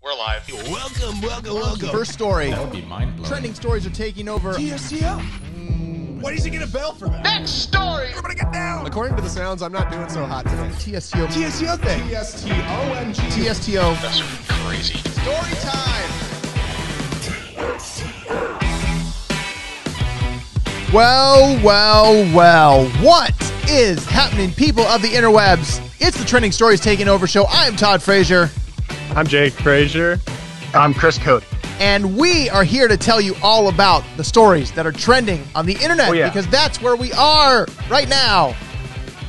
We're live. Welcome. First story. That would be mind-blowing. Trending stories are taking over. TSTO. Why does he get a bell for that? Next story. Everybody get down. According to the sounds, I'm not doing so hot today. TSTO. TSTO thing. TSTOMG. TSTO. That's crazy. Story time. Well. What is happening, people of the interwebs? It's the Trending Stories Taking Over show. I am Todd Frazier. I'm Jake Frazier. I'm Chris Cody. And we are here to tell you all about the stories that are trending on the internet because that's where we are right now.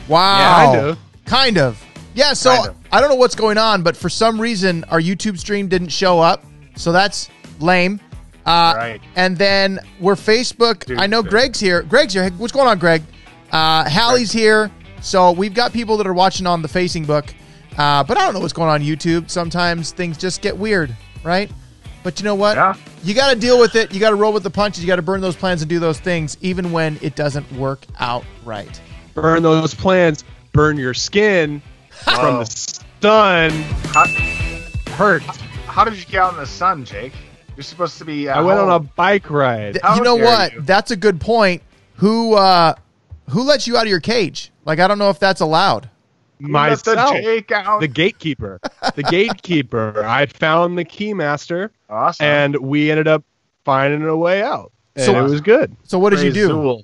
Wow. Yeah, Kind of. Yeah, so I don't know what's going on, but for some reason our YouTube stream didn't show up. So that's lame. Right. And then we're Facebook. Dude, I know Greg's here. Hey, what's going on, Greg? Hallie's here. So we've got people that are watching on the Facing Book. But I don't know what's going on YouTube. Sometimes things just get weird, right? But you know what? Yeah. You got to deal with it. You got to roll with the punches. You got to burn those plans and do those things, even when it doesn't work out right. Burn those plans. Burn your skin from the sun. Hurt. How did you get out in the sun, Jake? You're supposed to be. I went on a bike ride. You know dare what? you. That's a good point. Who lets you out of your cage? Like, I don't know if that's allowed. Myself. Jake out. The gatekeeper. I found the keymaster. Awesome. And we ended up finding a way out. And So- it was good. So what did you do? Zool.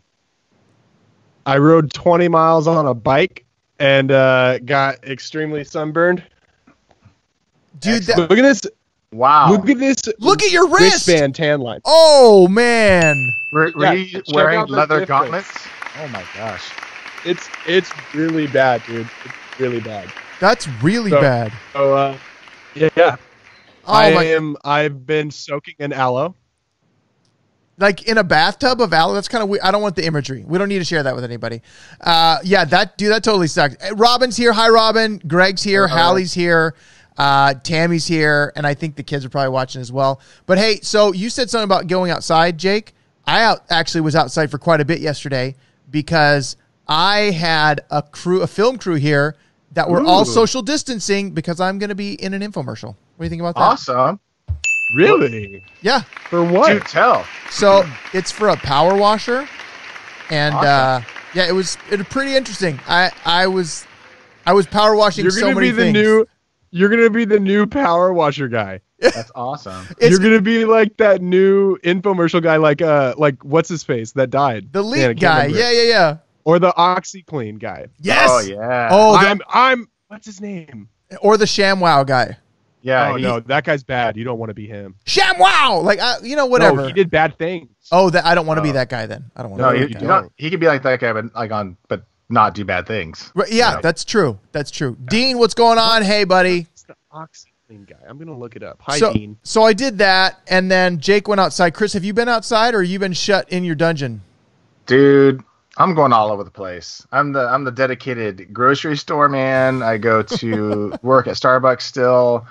I rode 20 miles on a bike and got extremely sunburned. Dude, Look at this. Wow. look at your wrist. Wristband tan line. Oh, man. Were Yeah, you check wearing out the leather difference. gauntlets? Oh my gosh. It's really bad, dude. It's really bad. That's really So- bad. So yeah. Oh, I've been soaking in aloe. Like in a bathtub of aloe. That's kind of weird. I don't want the imagery. We don't need to share that with anybody. That totally sucks. Robin's here. Hi, Robin. Greg's here. Hallie's here. Tammy's here. And I think the kids are probably watching as well. But hey, so you said something about going outside, Jake. I actually was outside for quite a bit yesterday because I had a film crew here that were all social distancing because I'm going to be in an infomercial. What do you think about that? Awesome. Really? Yeah. For what? Do tell. So it's for a power washer, and Awesome. it was pretty interesting. I was power washing so many things. You're gonna be the new power washer guy. That's awesome. You're gonna be like that new infomercial guy, like what's his face that died? The Man, I leak can't guy. remember. Yeah. Or the OxyClean guy. Yes. Oh yeah. Oh, I'm what's his name? or the ShamWow guy. yeah. Oh no, that guy's bad. You don't want to be him. ShamWow. Like whatever. No, he did bad things. Oh, I don't want to be that guy then. I don't want to. No, be you that guy. don't. He could be like that guy, but not do bad things. Right, yeah, Yeah. that's true. Dean, what's going on? Hey, buddy. It's the OxyClean guy. I'm gonna look it up. Hi, Dean. So I did that, and then Jake went outside. Chris, have you been outside, or you been shut in your dungeon? Dude, I'm going all over the place. I'm the dedicated grocery store man. I go to work at Starbucks still.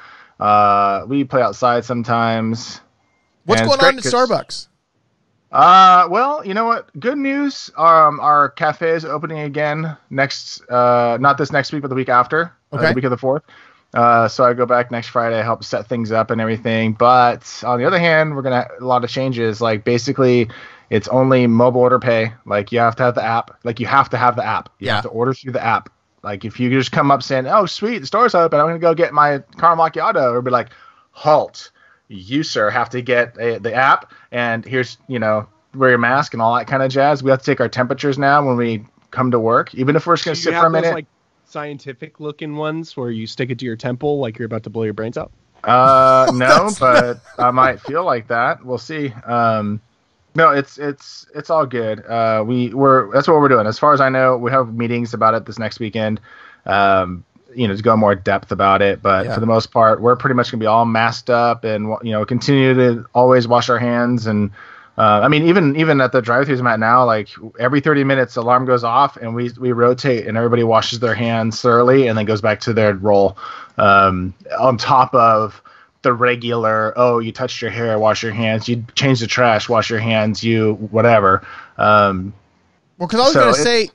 We play outside sometimes. What's And going it's on great at 'cause- Starbucks? Well, you know what? Good news. Our cafe is opening again not this next week, but the week after. Okay. The week of the 4th. So I go back next Friday, help set things up and everything. But on the other hand, we're gonna have a lot of changes. Like basically, it's only mobile order pay. Like you have to have the app. You have to order through the app. Like if you just come up saying, "Oh, sweet, the store's open. I'm gonna go get my caramel macchiato," or be like, "Halt. You, sir, have to get the app, and here's, wear your mask and all that kind of jazz. We have to take our temperatures now when we come to work, even if we're just going to sit for a minute." Those, like scientific looking ones where you stick it to your temple like you're about to blow your brains out? No, but I might feel like that. We'll see. No, it's all good. That's what we're doing. As far as I know, we have meetings about it this next weekend. To go more depth about it, but for the most part, we're pretty much gonna be all masked up and continue to always wash our hands. And even at the drive-thrus I'm at now, like every 30 minutes, alarm goes off and we rotate and everybody washes their hands thoroughly and then goes back to their role. On top of the regular, you touched your hair, wash your hands. You change the trash, wash your hands. You whatever. Well, because I was going to say,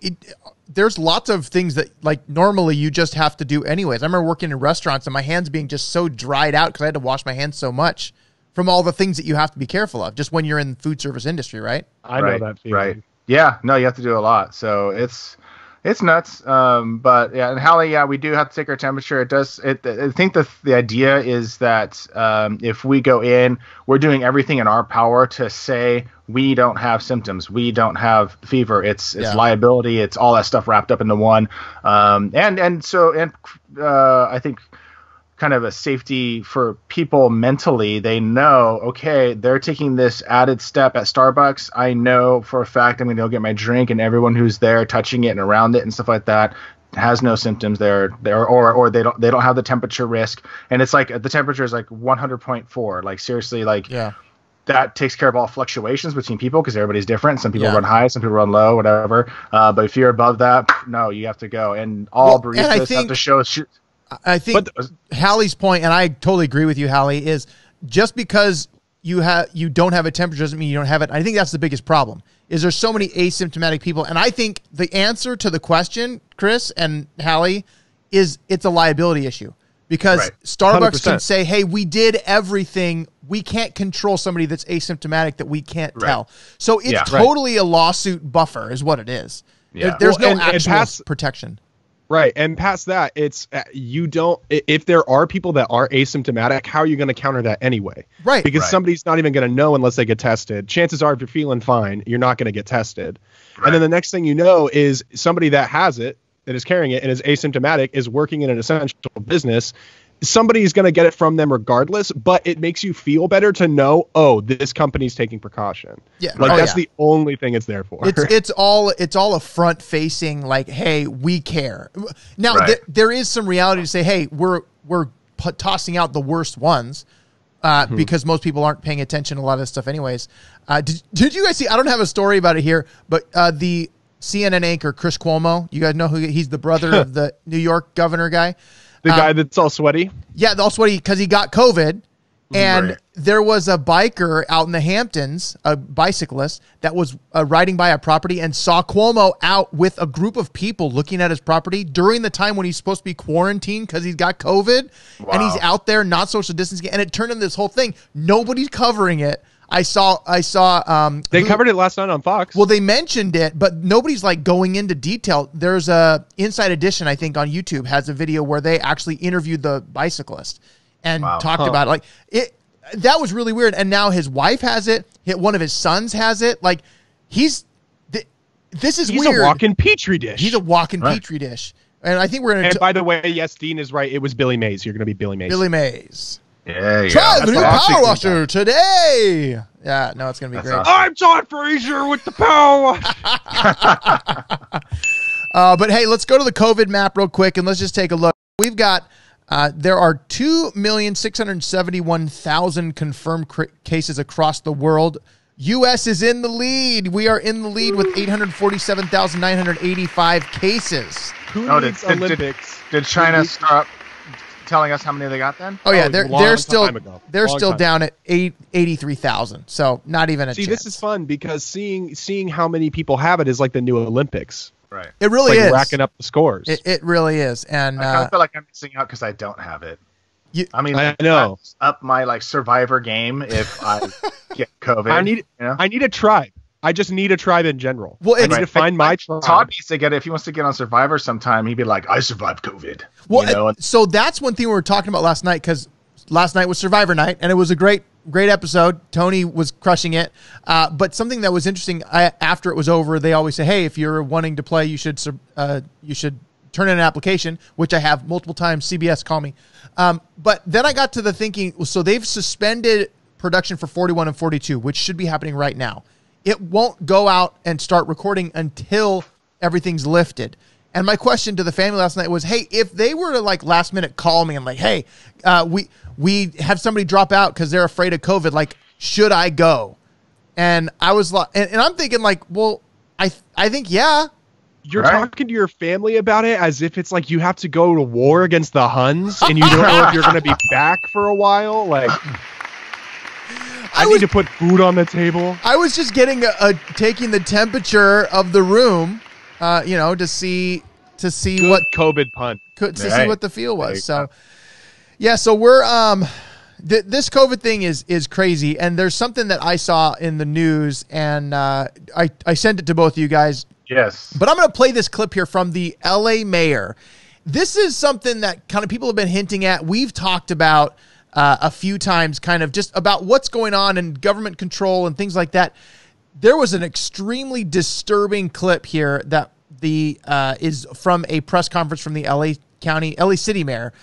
there's lots of things that like normally you just have to do anyways. I remember working in restaurants and my hands being just so dried out because I had to wash my hands so much from all the things that you have to be careful of just when you're in the food service industry, right? I know that feeling. Right. Yeah. No, you have to do a lot. So it's nuts. But yeah, and Hallie, yeah, we do have to take our temperature. I think the idea is that if we go in, we're doing everything in our power to say we don't have symptoms, we don't have fever. It's liability. It's all that stuff wrapped up into one. So I think kind of a safety for people mentally. They know, okay, they're taking this added step at Starbucks. I know for a fact I'm going to go get my drink, and everyone who's there touching it and around it and stuff like that has no symptoms there, or they don't have the temperature risk. And it's like the temperature is like 100.4. Like seriously, like that takes care of all fluctuations between people because everybody's different. Some people run high, some people run low, whatever. But if you're above that, no, you have to go. And all baristas have to show. I think Hallie's point, and I totally agree with you, Hallie, is just because you don't have a temperature doesn't mean you don't have it. I think that's the biggest problem. Is there's so many asymptomatic people, and I think the answer to the question, Chris and Hallie, is it's a liability issue because Starbucks 100%. Can say, "Hey, we did everything. We can't control somebody that's asymptomatic that we can't tell." So it's totally a lawsuit buffer, is what it is. Yeah. There's no actual protection. Right. And past that, it's if there are people that are asymptomatic, how are you going to counter that anyway? Right. Because somebody's not even going to know unless they get tested. Chances are, if you're feeling fine, you're not going to get tested. Right. And then the next thing you know is somebody that has it, that is carrying it and is asymptomatic, is working in an essential business. Somebody's going to get it from them regardless, but it makes you feel better to know, oh, this company's taking precaution. Yeah. That's the only thing it's there for. It's all a front facing, like, hey, we care. Now there is some reality to say, hey, we're tossing out the worst ones because most people aren't paying attention to a lot of this stuff anyways. Did you guys see, I don't have a story about it here, but the CNN anchor Chris Cuomo, you guys know who he's the brother of the New York governor guy. The guy that's all sweaty? Yeah, all sweaty because he got COVID. And there was a biker out in the Hamptons, a bicyclist, that was riding by a property and saw Cuomo out with a group of people looking at his property during the time when he's supposed to be quarantined because he's got COVID. Wow. And he's out there not social distancing. And it turned into this whole thing. Nobody's covering it. I saw. They covered it last night on Fox. Well, they mentioned it, but nobody's like going into detail. There's a Inside Edition, I think, on YouTube has a video where they actually interviewed the bicyclist and talked about it. Like it. That was really weird. And now his wife has it. One of his sons has it. Like this is weird. He's a walking petri dish. He's a walking petri dish. And I think we're gonna. And by the way, yes, Dean is right. It was Billy Mays. You're gonna be Billy Mays. Billy Mays. Yeah. Try the new Power Washer today. Yeah, no, it's going to be great. Awesome. I'm Todd Frazier with the Power Washer. But hey, let's go to the COVID map real quick and let's just take a look. We've got, there are 2,671,000 confirmed cases across the world. U.S. is in the lead. We are in the lead with 847,985 cases. Who needs Olympics? Did China stop telling us how many they got then? Oh yeah, they're still down at 83,000. So not even a chance. See, this is fun because seeing how many people have it is like the new Olympics. Right. It really is racking up the scores. It really is, and I kind of feel like I'm missing out because I don't have it. I know. Up my Survivor game if I get COVID. I need a tribe. I just need a tribe in general. Well, I need to find my tribe. Todd needs to get it. If he wants to get on Survivor sometime, he'd be like, I survived COVID. Well, so that's one thing we were talking about last night, because last night was Survivor night, and it was a great episode. Tony was crushing it. But something that was interesting, after it was over, they always say, hey, if you're wanting to play, you should turn in an application, which I have multiple times. CBS call me. But then I got to the thinking, so they've suspended production for 41 and 42, which should be happening right now. It won't go out and start recording until everything's lifted. And my question to the family last night was, hey, if they were to last minute call me and hey, we have somebody drop out because they're afraid of COVID, should I go? And I was like, and I'm thinking well, I think, yeah. You're talking to your family about it as if it's you have to go to war against the Huns and you don't know if you're going to be back for a while. I need to put food on the table. I was just getting taking the temperature of the room to see Good what COVID punt. see what the feel was. So yeah, so we're this COVID thing is crazy, and there's something that I saw in the news, and I sent it to both of you guys. Yes. But I'm going to play this clip here from the LA mayor. This is something that kind of people have been hinting at. We've talked about a few times, kind of just about what's going on in government control and things like that. There was an extremely disturbing clip here that is from a press conference from the LA City mayor.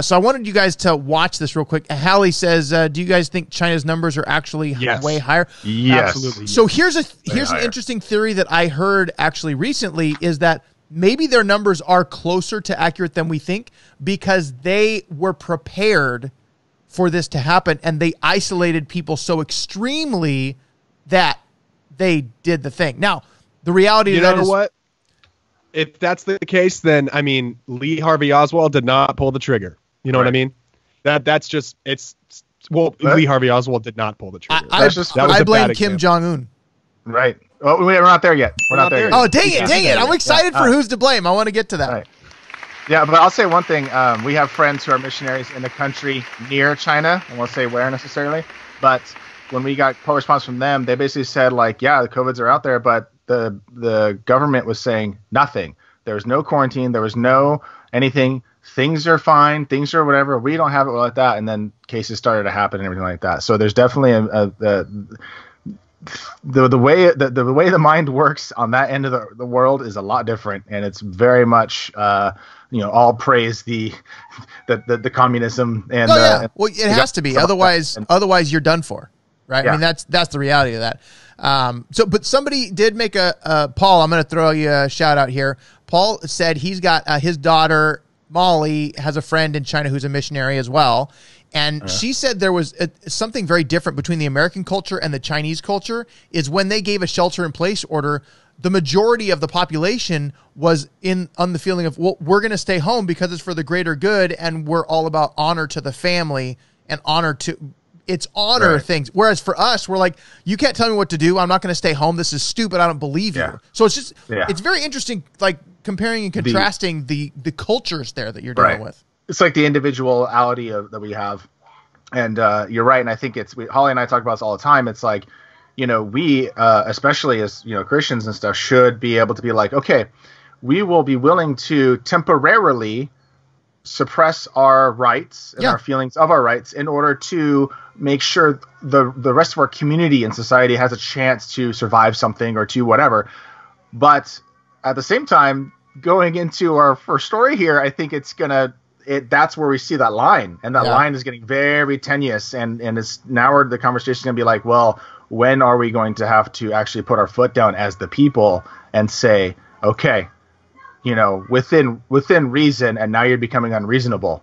So I wanted you guys to watch this real quick. Hallie says, do you guys think China's numbers are actually way higher? Yes. Absolutely. So here's an interesting theory that I heard actually recently, is that maybe their numbers are closer to accurate than we think, because they were prepared for this to happen, and they isolated people so extremely that they did the thing. Now, the reality of that is, what? If that's the case, then I mean, Lee Harvey Oswald did not pull the trigger. You know what I mean? That's just Lee Harvey Oswald did not pull the trigger. I blame Kim Jong-un. Right. Well, we're not there yet. We're not there yet. Oh, dang it. I'm excited for who's to blame. I want to get to that. Right. Yeah, but I'll say one thing. We have friends who are missionaries in the country near China. I won't say where necessarily, but when we got correspondence from them, they basically said, like, yeah, the COVIDs are out there, but the government was saying nothing. There was no quarantine. There was no anything. Things are fine. Things are whatever. We don't have it like that. And then cases started to happen and everything like that. So there's definitely the way the mind works on that end of the world is a lot different, and it's very much all praise the communism and well, it has to be, otherwise you're done for, right? Yeah. I mean, that's the reality of that. But somebody did make Paul, I'm going to throw you a shout out here. Paul said he's got his daughter Molly has a friend in China who's a missionary as well. And she said there was something very different between the American culture and the Chinese culture, is when they gave a shelter-in-place order, the majority of the population was on the feeling of, well, we're going to stay home because it's for the greater good, and we're all about honor to the family and honor things. Whereas for us, we're like, you can't tell me what to do. I'm not going to stay home. This is stupid. I don't believe you. So it's just, it's very interesting, like comparing and contrasting the cultures there that you're dealing with. It's like the individuality that we have. And you're right. And I think Holly and I talk about this all the time. It's like, we, especially as, Christians and stuff, should be able to be like, okay, we will be willing to temporarily suppress our rights and our feelings of our rights in order to make sure the rest of our community and society has a chance to survive something or to whatever. But at the same time, going into our first story here, I think that's where we see that line, and that line is getting very tenuous, and it's now the conversation is going to be like, well, when are we going to have to actually put our foot down as the people and say, okay, within reason, and now you're becoming unreasonable,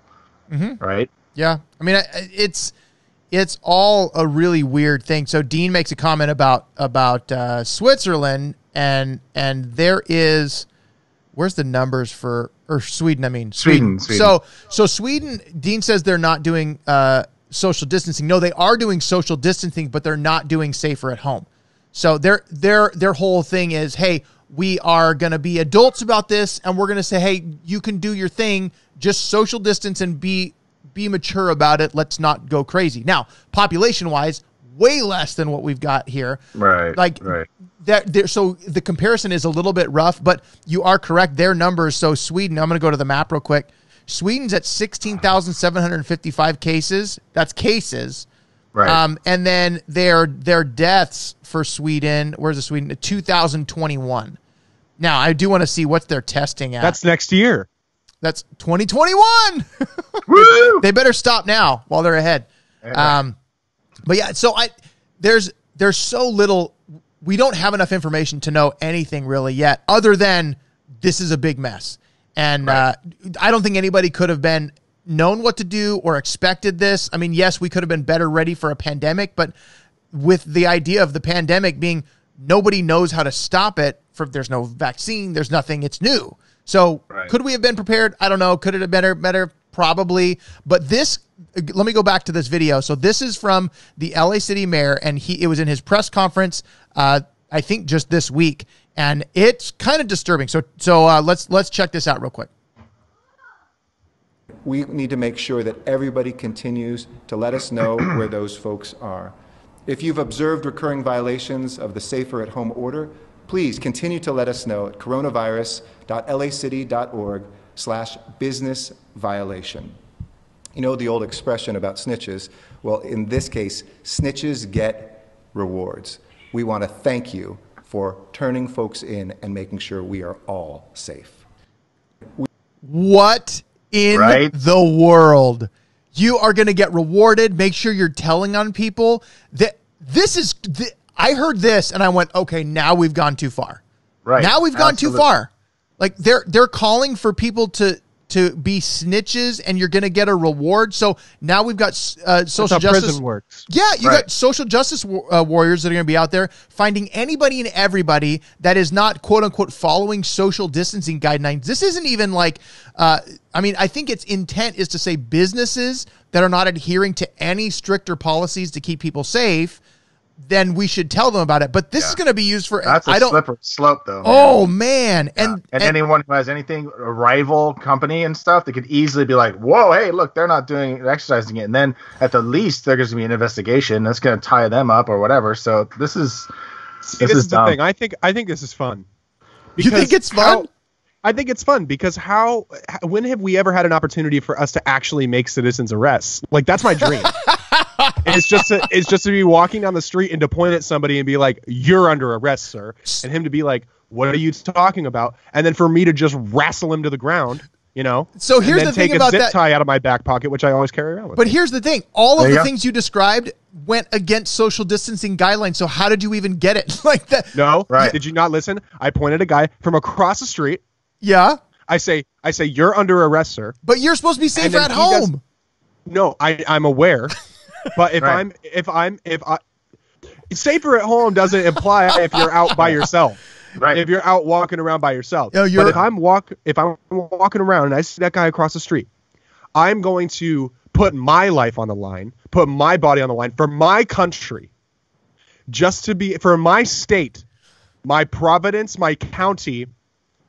right? Yeah, I mean, it's all a really weird thing. So Dean makes a comment about Switzerland, and there is, where's the numbers for? Or Sweden, I mean. Sweden. So Sweden, Dean says they're not doing social distancing. No, they are doing social distancing, but they're not doing safer at home. So their whole thing is, hey, we are going to be adults about this, and we're going to say, hey, you can do your thing, just social distance and be mature about it. Let's not go crazy. Now, population-wise, way less than what we've got here. Right. So the comparison is a little bit rough, but you are correct. Their numbers. So Sweden, I'm going to go to the map real quick. Sweden's at 16,755 cases. That's cases. Right. And then their deaths for Sweden, where's the Sweden? 2,021. Now, I do want to see what's their testing at. That's next year. That's 2021. Woo! They better stop now while they're ahead. But yeah, so there's so little. We don't have enough information to know anything really yet, other than this is a big mess. And I don't think anybody could have been known what to do or expected this. I mean, yes, we could have been better ready for a pandemic, but with the idea of the pandemic being nobody knows how to stop it, there's no vaccine, there's nothing, it's new. So could we have been prepared? I don't know. Could it have been better? Probably. But let me go back to this video. So this is from the LA City mayor, and it was in his press conference I think just this week, and it's kind of disturbing. So let's check this out real quick. We need to make sure that everybody continues to let us know where those folks are. If you've observed recurring violations of the Safer at Home order, please continue to let us know at coronavirus.lacity.org/business violation. You know the old expression about snitches? Well, in this case, snitches get rewards. We want to thank you for turning folks in and making sure we are all safe. What in the world? You are going to get rewarded. Make sure you're telling on people. I heard this and I went, okay, now we've gone too far. Right. Now we've gone too far. Like they're calling for people to be snitches and you're going to get a reward. So now we've got social justice. Prison works. Yeah, you got social justice warriors that are going to be out there finding anybody and everybody that is not quote unquote following social distancing guidelines. This isn't even like, I think its intent is to say businesses that are not adhering to any stricter policies to keep people safe, then we should tell them about it. But this is going to be used for... That's a slippery slope, though. Oh, man. Yeah. And anyone who has anything, a rival company and stuff, they could easily be like, whoa, hey, look, they're not exercising it. And then at the least, there's going to be an investigation that's going to tie them up or whatever. So this is the thing. I think this is fun. You think it's fun? I think it's fun because when have we ever had an opportunity for us to actually make citizens arrests? Like, that's my dream. It's just to be walking down the street and to point at somebody and be like, "You're under arrest, sir," and him to be like, "What are you talking about?" And then for me to just wrestle him to the ground, you know. So here's the thing about that. Take a zip tie out of my back pocket, which I always carry around with But me. here's the thing: all of the things you described went against social distancing guidelines. So how did you even get it like that? No, right? Did you not listen? I pointed at a guy from across the street. Yeah. I say, "You're under arrest, sir." But you're supposed to be safer at home. No, I'm aware. But if safer at home doesn't imply if you're out by yourself. Right. If you're out walking around by yourself. But if I'm walking around and I see that guy across the street, I'm going to put my life on the line, put my body on the line for my country, for my state, my province, my county,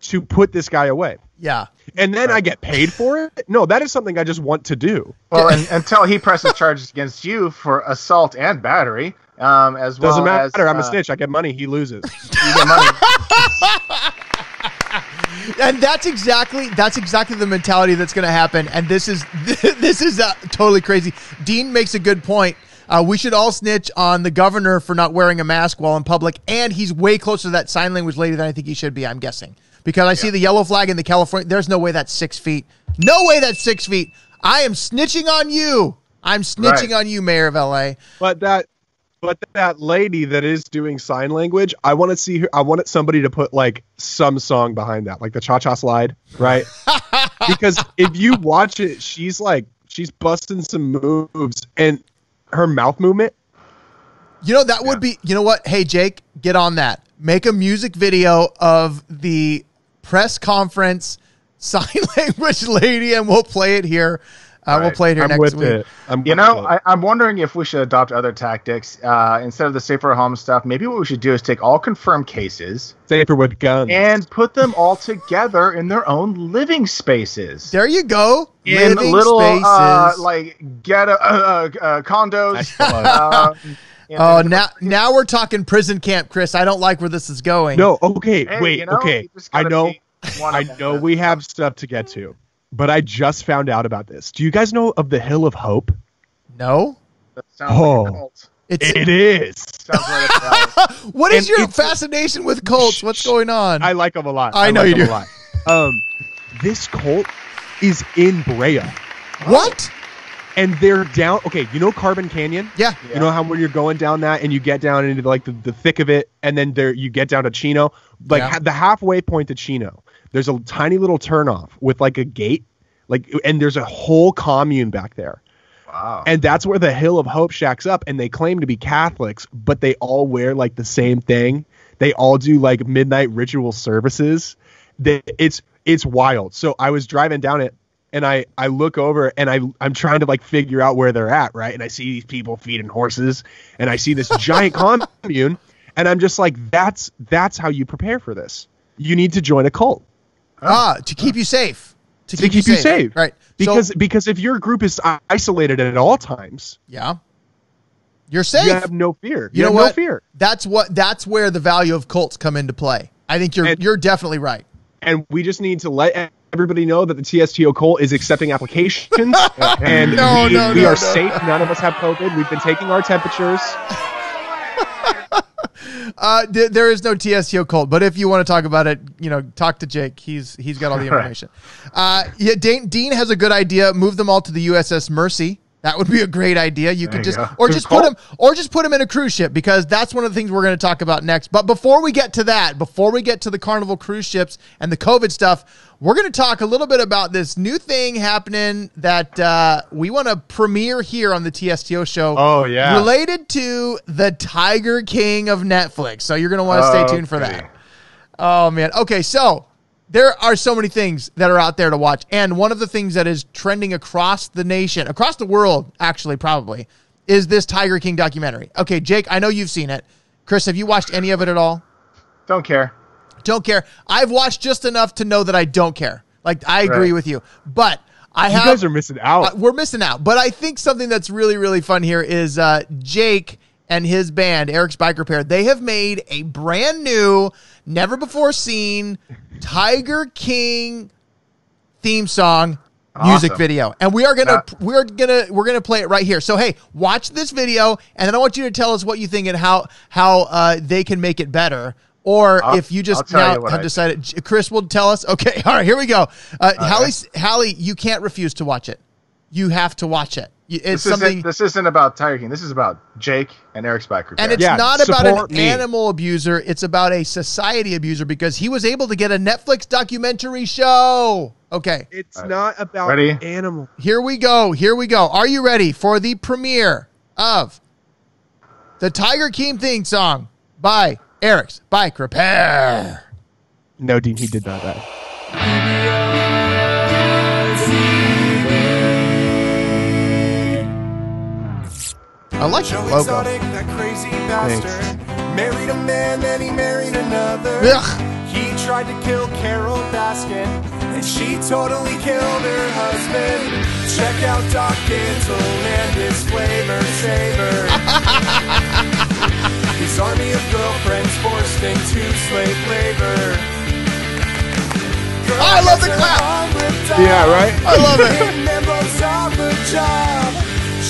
to put this guy away. Yeah. And then I get paid for it? No, that is something I just want to do. Well, until he presses charges against you for assault and battery, as well. Doesn't matter. I'm a snitch. I get money. He loses. You get money. And that's exactly the mentality that's going to happen. And this is totally crazy. Dean makes a good point. We should all snitch on the governor for not wearing a mask while in public, and he's way closer to that sign language lady than I think he should be, I'm guessing. Because I see the yellow flag in the California. There's no way that's 6 feet. No way that's 6 feet. I am snitching on you. I'm snitching on you, Mayor of LA. But that lady that is doing sign language, I want to see her. I wanted somebody to put like some song behind that, like the Cha-Cha Slide, right? Because if you watch it, she's busting some moves, and her mouth movement. You know, that would be, you know what? Hey, Jake, get on that. Make a music video of the press conference sign language lady, and we'll play it here. We'll play it here next week. I'm wondering if we should adopt other tactics. Instead of the safer home stuff, maybe what we should do is take all confirmed cases. Safer with guns. And put them all together in their own living spaces. There you go. In living little, spaces. ghetto condos. Now we're talking prison camp, Chris. I don't like where this is going. No, okay, wait, okay. I know we have stuff to get to, but I just found out about this. Do you guys know of the Hill of Hope? No. That sounds like a cult. It is. Sounds right up What is your fascination with cults? What's going on? I like them a lot. I know you do. A lot. This cult is in Brea. What? And they're down. Okay, you know Carbon Canyon? Yeah. You know how when you're going down that and you get down into like the thick of it, and then you get down to Chino, the halfway point to Chino. There's a tiny little turnoff with like a gate, and there's a whole commune back there. Wow. And that's where the Hill of Hope shacks up, and they claim to be Catholics, but they all wear like the same thing. They all do like midnight ritual services. It's wild. So I was driving down it. And I look over and I'm trying to like figure out where they're at, right? And I see these people feeding horses, and I see this giant commune, And I'm just like, that's how you prepare for this. You need to join a cult. To keep you safe. To keep you safe. Right. Because if your group is isolated at all times, yeah, you're safe. You have no fear. You know have what? No fear. That's where the value of cults come into play. I think you're definitely right. And we just need to let everybody know that the TSTO cult is accepting applications. And we are safe. None of us have COVID. We've been taking our temperatures. There is no TSTO cult, but if you want to talk about it, talk to Jake. He's got all the information. Dean has a good idea. Move them all to the USS Mercy. That would be a great idea. You could just put him in a cruise ship, because that's one of the things we're going to talk about next. But before we get to that, before we get to the Carnival cruise ships and the COVID stuff, we're going to talk a little bit about this new thing happening that we want to premiere here on the TSTO show. Oh, yeah. Related to the Tiger King of Netflix. So you're going to want to stay tuned for that. Oh, man. Okay, so there are so many things that are out there to watch. And one of the things that is trending across the nation, across the world, actually, probably, is this Tiger King documentary. Okay, Jake, I know you've seen it. Chris, have you watched any of it at all? Don't care. Don't care. I've watched just enough to know that I don't care. Like, I agree with you. But you guys are missing out. We're missing out. But I think something that's really, really fun here is Jake and his band, Eric's Bike Repair. They have made a brand new, never before seen Tiger King theme song music video, and we're gonna play it right here. So hey, watch this video, and then I want you to tell us what you think and how they can make it better. Or if you just now have decided, Chris will tell us. Okay, all right, here we go. Hallie, you can't refuse to watch it. You have to watch it. This isn't about Tiger King. This is about Jake and Eric's Bike Repair. And it's not about an animal abuser. It's about a society abuser, because he was able to get a Netflix documentary show. Okay. It's not about animals. Here we go. Are you ready for the premiere of the Tiger King theme song by Eric's Bike Repair? No, Dean, he did not that. I like the logo. Exotic, that crazy bastard. Married a man, then he married another. Ugh. He tried to kill Carol Baskin, and she totally killed her husband. Check out Doc Dental and his flavor saver. His army of girlfriends forced into slave labor. I love the clap. Yeah, right? I love it.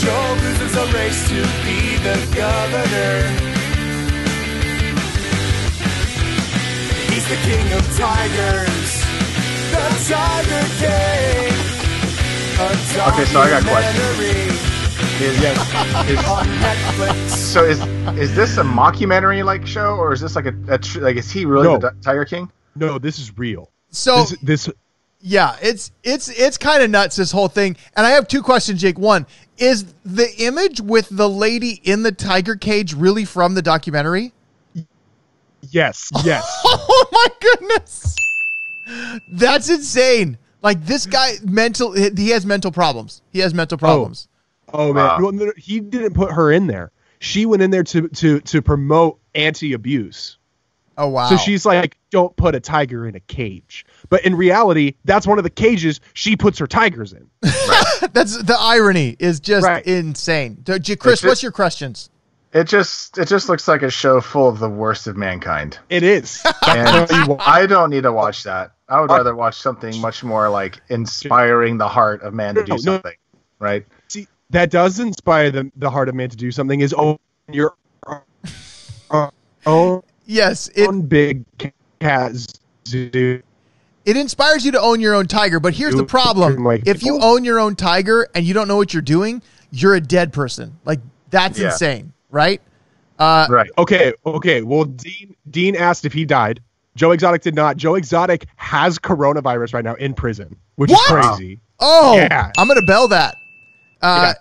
Joe loses a race to be the governor. He's the king of tigers, the Tiger King. Okay, so I got questions. On Netflix. So is this a mockumentary like show, or is this like is he really the Tiger King? No, this is real. So this yeah, it's kind of nuts, this whole thing. And I have two questions, Jake. One, is the image with the lady in the tiger cage really from the documentary? Yes. Oh my goodness. That's insane. Like, this guy he has mental problems. Oh man. Well, he didn't put her in there. She went in there to promote anti-abuse. Oh, wow. So she's like, don't put a tiger in a cage. But in reality, that's one of the cages she puts her tigers in. Right. That's the irony is just insane. Chris, what's your questions? It just looks like a show full of the worst of mankind. It is. And I don't need to watch that. I would rather watch something much more like inspiring the heart of man to do something. Right? See, that does inspire the heart of man to do something, is own your own. Yes, big cat zoo. It inspires you to own your own tiger, but here's the problem. If you own your own tiger and you don't know what you're doing, you're a dead person. Like, that's insane, right? Right. Okay. Well, Dean asked if he died. Joe Exotic did not. Joe Exotic has coronavirus right now in prison, which is crazy. Oh, yeah. I'm going to bell that.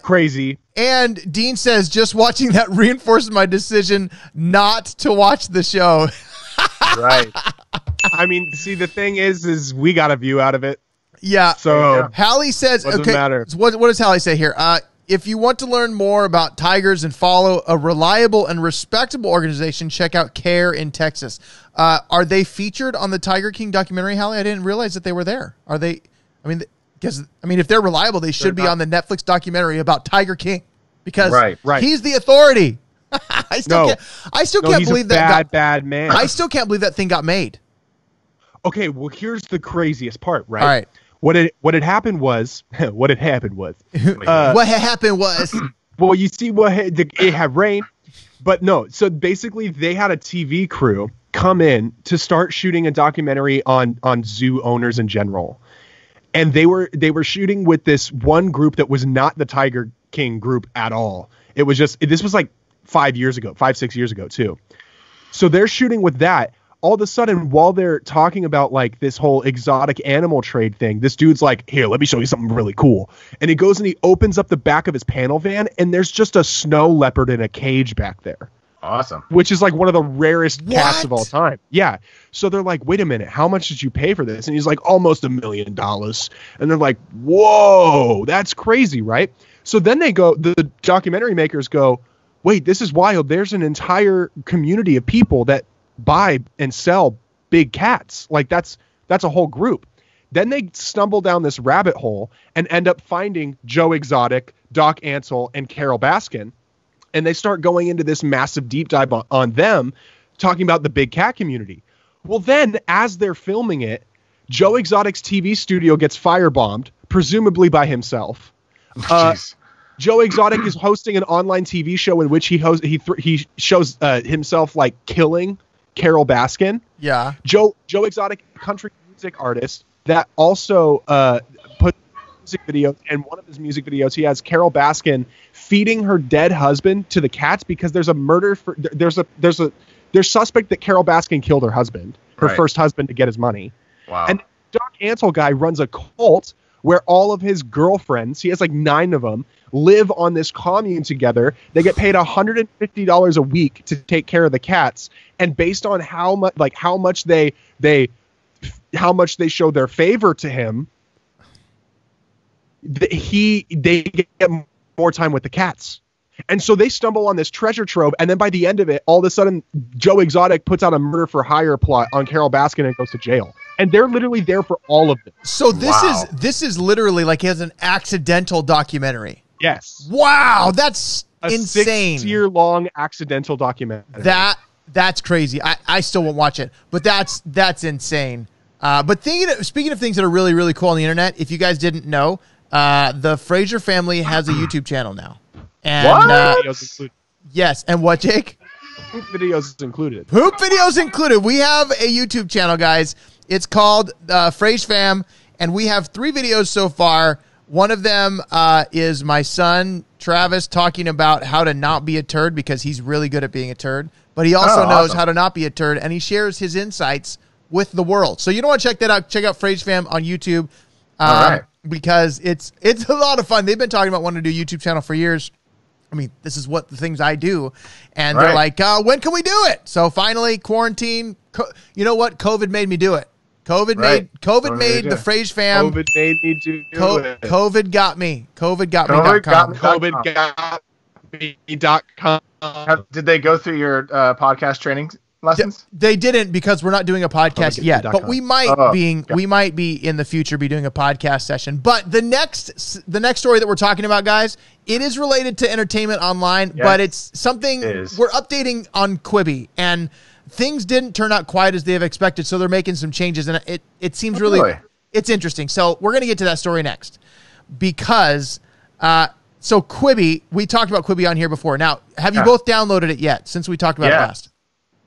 Crazy. And Dean says, just watching that reinforced my decision not to watch the show. Right. I mean, see, the thing is we got a view out of it. Yeah. So Hallie says, doesn't matter. What does Hallie say here? if you want to learn more about tigers and follow a reliable and respectable organization, check out CARE in Texas. Are they featured on the Tiger King documentary, Hallie? I didn't realize that they were there. Are they? Because if they're reliable, they should be on the Netflix documentary about Tiger King, because he's the authority. I still can't believe that bad man. I still can't believe that thing got made. Okay, well, here's the craziest part, right? All right. What had happened was what had happened was well, you see it had rained, but no. So basically, they had a TV crew come in to start shooting a documentary on zoo owners in general, and they were shooting with this one group that was not the Tiger King group at all. It was just, this was like 6 years ago too. So they're shooting with that. All of a sudden, while they're talking about like this whole exotic animal trade thing, this dude's like, here, let me show you something really cool. And he goes and he opens up the back of his panel van, and there's just a snow leopard in a cage back there. Awesome. Which is like one of the rarest cats of all time. Yeah. So they're like, wait a minute, how much did you pay for this? And he's like, almost $1 million. And they're like, whoa, that's crazy, right? So then the documentary makers go, wait, this is wild. There's an entire community of people that buy and sell big cats. Like that's a whole group. Then they stumble down this rabbit hole and end up finding Joe Exotic, Doc Ansel, and Carol Baskin. And they start going into this massive deep dive on them, talking about the big cat community. Well, then as they're filming it, Joe Exotic's TV studio gets firebombed, presumably by himself. Joe Exotic is hosting an online TV show in which he shows himself like killing Carol Baskin. Yeah. Joe Exotic, country music artist that also put music videos, and one of his music videos he has Carol Baskin feeding her dead husband to the cats because there's a murder there's suspect that Carol Baskin killed her husband, her first husband, to get his money. Wow. And Doc Ansel guy runs a cult where all of his girlfriends, he has like 9 of them, live on this commune together. They get paid $150 a week to take care of the cats, and based on how much they show their favor to him, they get more time with the cats. And so they stumble on this treasure trove, and then by the end of it, all of a sudden, Joe Exotic puts out a murder for hire plot on Carol Baskin and goes to jail. And they're literally there for all of it. So this is literally like he has an accidental documentary. Yes. Wow, that's insane. 6-year-long accidental documentary. That's crazy. I still won't watch it, but that's insane. But speaking of things that are really, really cool on the internet, if you guys didn't know, the Fraser family has a YouTube channel now. And, videos included. Yes, and what, Jake? Hoop videos included. Hoop videos included. We have a YouTube channel, guys. It's called Frase Fam, and we have 3 videos so far. One of them is my son, Travis, talking about how to not be a turd because he's really good at being a turd. But he also knows how to not be a turd, and he shares his insights with the world. So you don't want to check that out. Check out Frase Fam on YouTube because it's a lot of fun. They've been talking about wanting to do a YouTube channel for years. I mean, this is what the things I do. And they're like, when can we do it? So finally, quarantine. You know what? COVID made me do it. COVID made the Frase Fam. COVID made me do it. COVID got me. COVID got me.com. Did they go through your podcast training lessons? They didn't, because we're not doing a podcast yet. But we might be in the future be doing a podcast session. But the next story that we're talking about, guys, it is related to entertainment online, but it's something we're updating on QUIBI, and things didn't turn out quite as they have expected, so they're making some changes, and it seems really it's interesting. So we're going to get to that story next, because so QUIBI, we talked about QUIBI on here before. Now, have you both downloaded it yet since we talked about it last?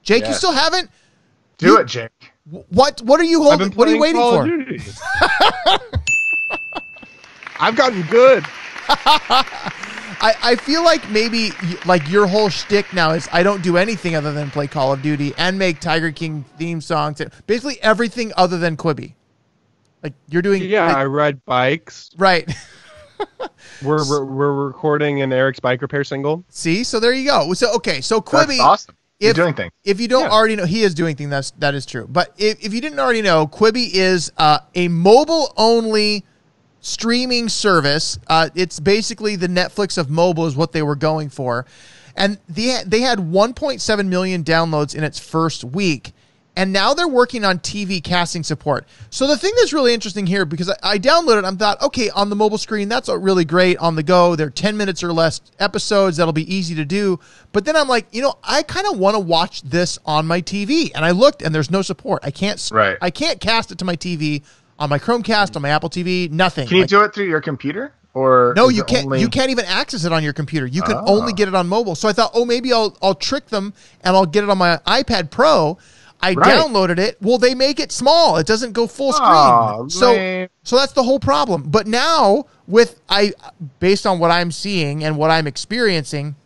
Jake, you still haven't? Do it, Jake. What are you holding? What are you waiting for? I've gotten good. I feel like maybe like your whole shtick now is I don't do anything other than play Call of Duty and make Tiger King theme songs. Basically everything other than QUIBI. Like you're doing. Yeah, I ride bikes. Right. We're recording an Eric's bike repair single. See, so there you go. So QUIBI. That's awesome. You're doing things. If you don't already know, he is doing things. That is true. But if you didn't already know, QUIBI is a mobile only streaming service. It's basically the Netflix of mobile is what they were going for. And they had 1.7 million downloads in its first week. And now they're working on TV casting support. So the thing that's really interesting here, because I downloaded it, I thought, okay, on the mobile screen, that's really great. On the go, they're 10 minutes or less episodes. That'll be easy to do. But then I'm like, I kind of want to watch this on my TV. And I looked, and there's no support. I can't cast it to my TV on my Chromecast, on my Apple TV, nothing. Can you do it through your computer? Or no, you can't. You can't even access it on your computer. You can only get it on mobile. So I thought, maybe I'll trick them and I'll get it on my iPad Pro. I downloaded it. Well, they make it small. It doesn't go full screen. So that's the whole problem. But now based on what I'm seeing and what I'm experiencing,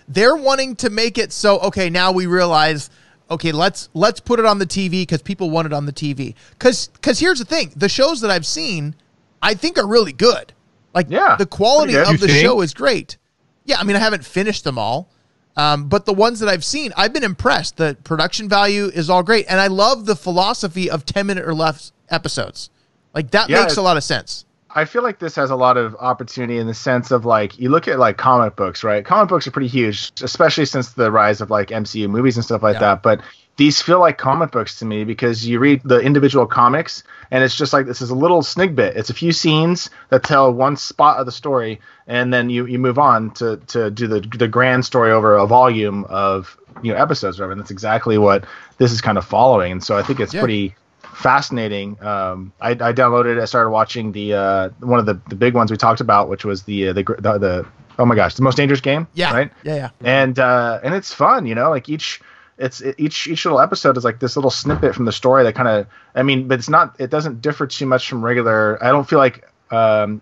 they're wanting to make it so, okay, now we realize, okay, let's put it on the TV because people want it on the TV. Because here's the thing. The shows that I've seen, I think are really good. The quality of the show is great. Yeah, I mean, I haven't finished them all. But the ones that I've seen, I've been impressed. The production value is all great. And I love the philosophy of 10-minute or less episodes. That makes a lot of sense. I feel like this has a lot of opportunity in the sense of you look at comic books, right? Comic books are pretty huge, especially since the rise of MCU movies and stuff like that. But these feel like comic books to me because you read the individual comics and it's just this is a little snippet. It's a few scenes that tell one spot of the story, and then you move on to do the grand story over a volume of episodes or whatever. And that's exactly what this is kind of following. And so I think it's pretty fascinating. I downloaded it. I started watching the one of the big ones we talked about, which was the oh my gosh, the Most Dangerous Game. Yeah. Right. Yeah. And it's fun. Each little episode is this little snippet from the story that kind of, but it doesn't differ too much from regular. I don't feel like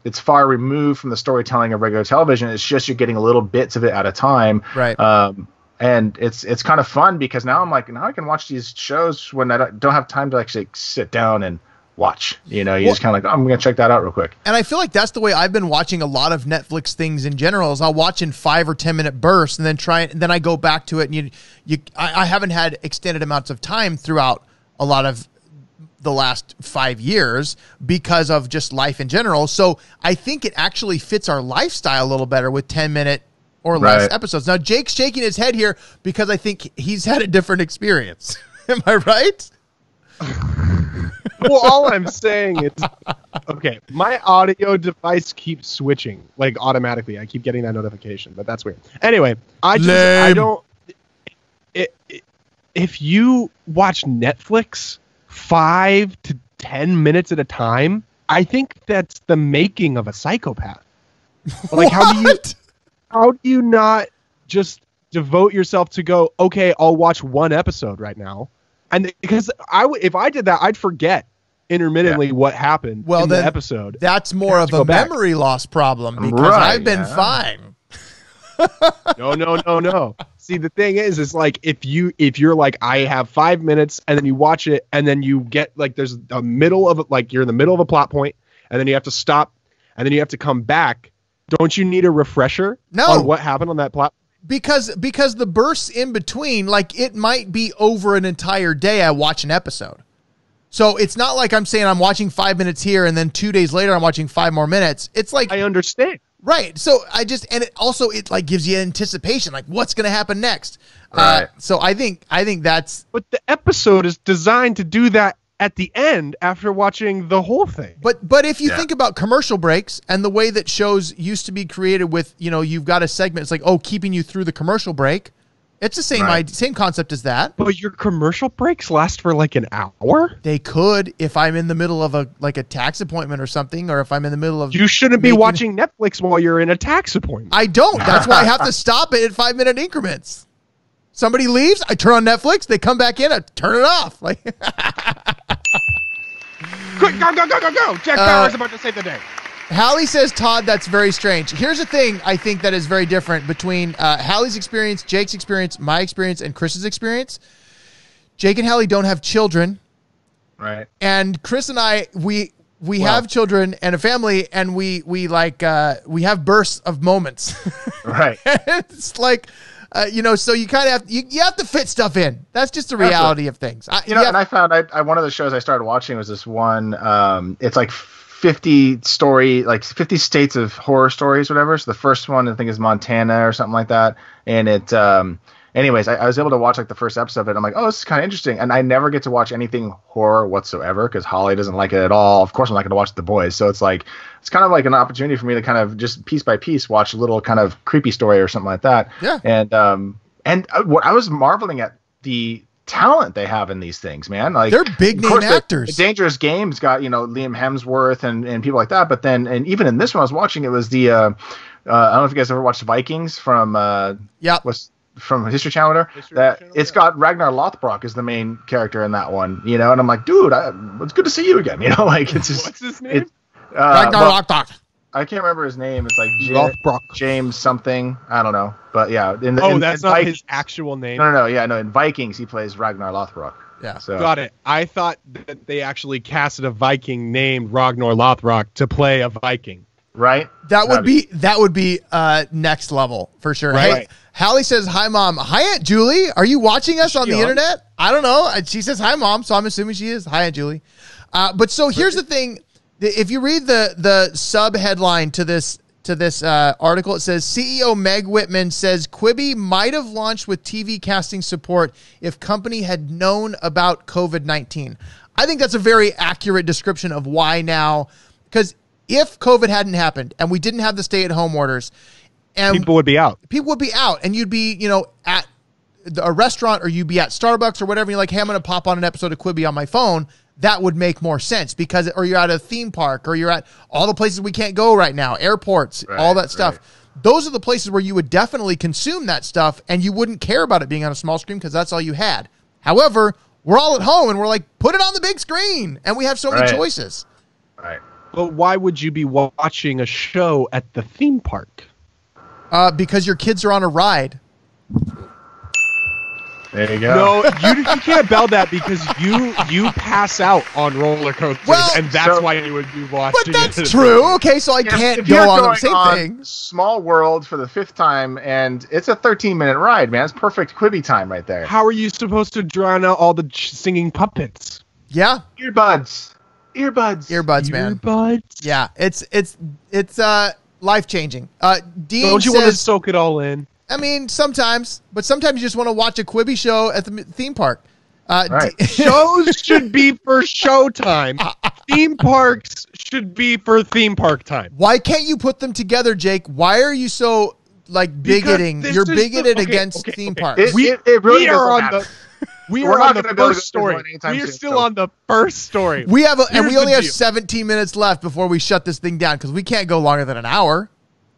it's far removed from the storytelling of regular television. It's just you're getting little bits of it at a time. Right. And it's kind of fun because now now I can watch these shows when I don't have time to actually sit down and watch. You just kind of I'm going to check that out real quick. And I feel like that's the way I've been watching a lot of Netflix things in general. Is I'll watch in 5 or 10 minute bursts and then I go back to it. And I haven't had extended amounts of time throughout a lot of the last 5 years because of just life in general. So I think it actually fits our lifestyle a little better with 10-minute or less episodes. Now Jake's shaking his head here because I think he's had a different experience. Am I right? Well, all I'm saying is, okay, my audio device keeps switching automatically. I keep getting that notification, but that's weird. Anyway, if you watch Netflix 5 to 10 minutes at a time, I think that's the making of a psychopath. How do you not just devote yourself to go, okay, I'll watch one episode right now? And because if I did that, I'd forget intermittently what happened in the episode. That's more of a memory loss problem because I've been fine. No. See, the thing is if you're I have 5 minutes and then you watch it and then you get there's a middle of you're in the middle of a plot point and then you have to stop and then you have to come back. Don't you need a refresher on what happened on that plot? Because the bursts in between, it might be over an entire day I watch an episode. So it's not like I'm saying I'm watching 5 minutes here and then 2 days later I'm watching 5 more minutes. It's I understand. Right. So it gives you anticipation, what's going to happen next. Right. So I think that's. But the episode is designed to do that at the end after watching the whole thing. But if you think about commercial breaks and the way that shows used to be created with, you've got a segment, it's keeping you through the commercial break. It's the same concept as that. But your commercial breaks last for an hour? They could if I'm in the middle of a tax appointment or something, or if I'm in the middle of. You shouldn't be watching Netflix while you're in a tax appointment. I don't. That's why I have to stop it in 5-minute increments. Somebody leaves, I turn on Netflix, they come back in, I turn it off. Quick, go. Jack Bauer's about to save the day. Hallie says, Todd, that's very strange. Here's a thing I think that is very different between Hallie's experience, Jake's experience, my experience, and Chris's experience. Jake and Hallie don't have children. Right. And Chris and I, we have children and a family, and we have bursts of moments. Right. It's so you kind of have to fit stuff in. That's just the reality of things. And I found one of the shows I started watching was this one. It's 50 states of horror stories, whatever. So the first one I think is Montana or something like that. And it, anyways, I was able to watch like the first episode of it. I'm like, oh, this is kind of interesting. And I never get to watch anything horror whatsoever because Holly doesn't like it at all. Of course, I'm not going to watch The Boys. So it's like, it's kind of like an opportunity for me to kind of just piece by piece watch a little kind of creepy story or something like that. Yeah. And what I was marveling at the talent they have in these things, man. Like they're big name actors. The Dangerous Game's got, Liam Hemsworth and people like that. But then, and even in this one I was watching, it was the, I don't know if you guys ever watched Vikings from, from History Channel, whatever. It's got Ragnar Lothbrok as the main character in that one, and I'm like, dude, it's good to see you again, like it's just, what's his name? Ragnar Lothbrok. I can't remember his name. It's like James something. I don't know. But yeah. That's not his actual name. No. Yeah, no. In Vikings, he plays Ragnar Lothbrok. Yeah. So. Got it. I thought that they actually casted a Viking named Ragnar Lothbrok to play a Viking. Right. That would be next level for sure. Right. Hey, Hallie says, hi, Mom. Hi, Aunt Julie. Are you watching us on the internet? I don't know. She says, hi, Mom. So I'm assuming she is. Hi, Aunt Julie. But so here's the thing. If you read the sub headline to this article, it says CEO Meg Whitman says QUIBI might have launched with TV casting support if company had known about COVID-19. I think that's a very accurate description of why now, because if COVID hadn't happened and we didn't have the stay-at-home orders, and people would be out, and you'd be at a restaurant or you'd be at Starbucks or whatever. And you're like, hey, I'm going to pop on an episode of QUIBI on my phone. That would make more sense or you're at a theme park or you're at all the places we can't go right now, airports, all that stuff. Right. Those are the places where you would definitely consume that stuff and you wouldn't care about it being on a small screen because that's all you had. However, we're all at home and we're like, put it on the big screen. And we have so many choices. Right. But why would you be watching a show at the theme park? Because your kids are on a ride. There you go. No, you can't bell that because you pass out on roller coasters, and that's why you would be watching. But that's true. Okay, so I can't go on the same thing. Small World for the 5th time, and it's a 13-minute ride, man. It's perfect QUIBI time right there. How are you supposed to drown out all the singing puppets? Yeah, earbuds, man. Earbuds. Yeah, it's life changing. Dean Don't you want to soak it all in? I mean, sometimes, but sometimes you just want to watch a QUIBI show at the theme park. Shows should be for showtime. Theme parks should be for theme park time. Why can't you put them together, Jake? Why are you so bigoting? You're bigoted against theme parks. We are on the first story. We are still on the first story. We only have 17 minutes left before we shut this thing down because we can't go longer than an hour.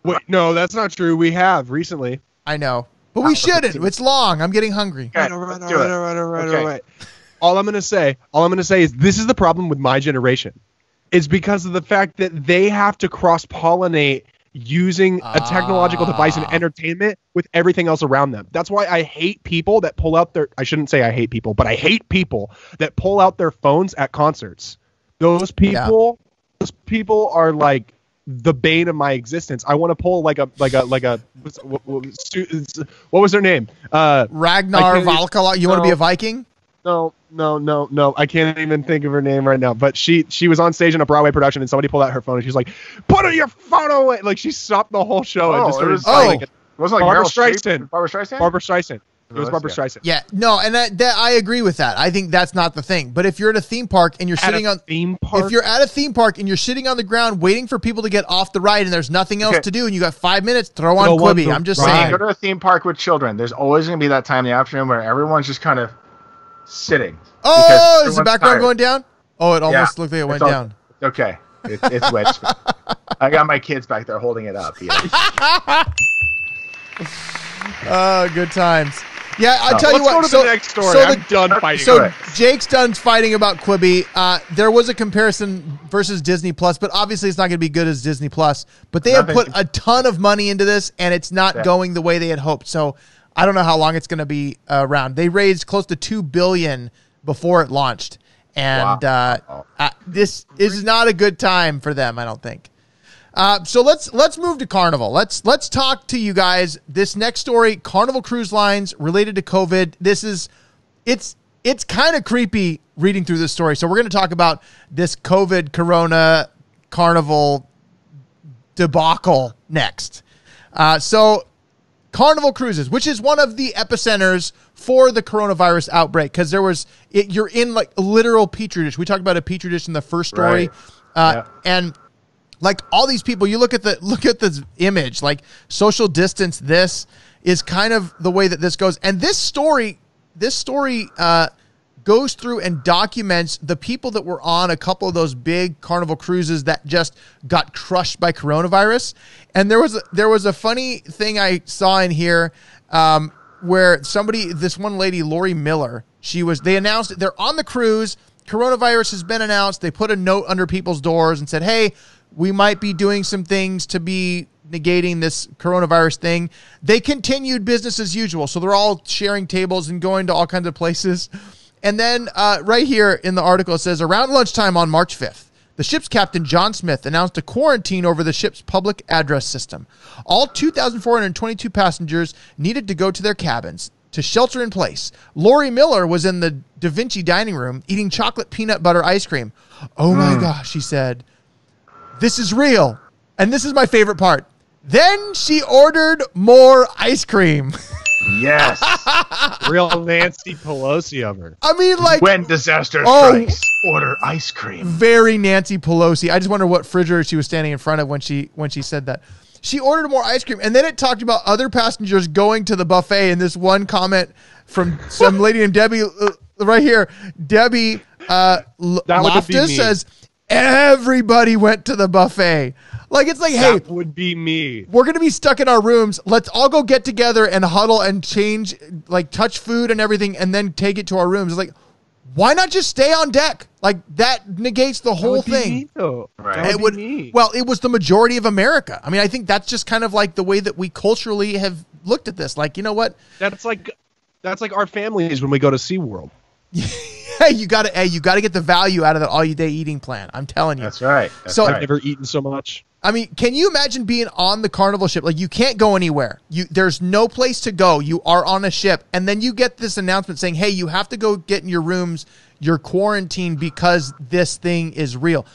Wait, no, that's not true. We have recently. I know, but we shouldn't. It's long. I'm getting hungry. All right. All I'm gonna say is this is the problem with my generation. It's because of the fact that they have to cross-pollinate using a technological device and entertainment with everything else around them. That's why I hate people that pull out their. I shouldn't say I hate people, but I hate people that pull out their phones at concerts. Those people are like the bane of my existence. I want to pull like a what was her name? Ragnar Valkala. You want to be a Viking? No. I can't even think of her name right now. But she was on stage in a Broadway production, and somebody pulled out her phone, and she was like, "Put your phone away!" Like she stopped the whole show and just started. Wasn't like Barbara Streisand. Barbara Streisand. Barbara Streisand. It was Barbara Streisand. Yeah, no, and that I agree with that. I think that's not the thing. But if you're at a theme park and you're if you're at a theme park and you're sitting on the ground waiting for people to get off the ride and there's nothing else to do and you got 5 minutes, throw on QUIBI. I'm just saying. Go to a theme park with children. There's always going to be that time in the afternoon where everyone's just kind of sitting. Oh, is the background going down? Oh, it almost looked like it went down. Okay, it's wet. I got my kids back there holding it up. Oh, good times. Yeah, I'll tell you what. Let's go to the next story. I'm done fighting. So Jake's done fighting about QUIBI. There was a comparison versus Disney Plus, but obviously it's not going to be good as Disney Plus. But they have put a ton of money into this, and it's not going the way they had hoped. So I don't know how long it's going to be around. They raised close to $2 billion before it launched, and this is not a good time for them, I don't think. So let's move to Carnival. Let's talk to you guys. This next story, Carnival Cruise Lines related to COVID. It's kind of creepy reading through this story. So we're going to talk about this COVID corona Carnival debacle next. So Carnival Cruises, which is one of the epicenters for the coronavirus outbreak, because you're in like a literal petri dish. We talked about a petri dish in the first story, and like all these people, you look at this image, like social distance. This is kind of the way that this goes, and this story goes through and documents the people that were on a couple of those big Carnival cruises that just got crushed by coronavirus. And there was a funny thing I saw in here where this one lady, Lori Miller, they announced they're on the cruise. Coronavirus has been announced. They put a note under people's doors and said, hey, we might be doing some things to be negating this coronavirus thing. They continued business as usual. So they're all sharing tables and going to all kinds of places. And then right here in the article, it says, around lunchtime on March 5th, the ship's captain, John Smith, announced a quarantine over the ship's public address system. All 2,422 passengers needed to go to their cabins to shelter in place. Lori Miller was in the Da Vinci dining room eating chocolate peanut butter ice cream. Oh my gosh, she said, this is real. And this is my favorite part. Then she ordered more ice cream. Yes. Real Nancy Pelosi of her. I mean, like, when disaster strikes, order ice cream. Very Nancy Pelosi. I just wonder what refrigerator she was standing in front of when she said that. She ordered more ice cream, and then it talked about other passengers going to the buffet. And this one comment from some lady named Debbie, right here, Debbie Loftus says, everybody went to the buffet. Like, it's like, hey, that would be me. We're going to be stuck in our rooms. Let's all go get together and huddle and change, like, touch food and everything, and then take it to our rooms. It's like, why not just stay on deck? Like, that negates the whole thing. Me, though. Right. It would be me. Well, it was the majority of America. I mean, I think that's just kind of like the way that we culturally have looked at this. Like, you know what? That's like our families when we go to SeaWorld. Hey, you got to get the value out of the all-you-day eating plan. I'm telling you. That's right. I've never eaten so much. I mean, can you imagine being on the Carnival ship? Like, you can't go anywhere. There's no place to go. You are on a ship. And then you get this announcement saying, hey, you have to go get in your rooms. You're quarantined because this thing is real.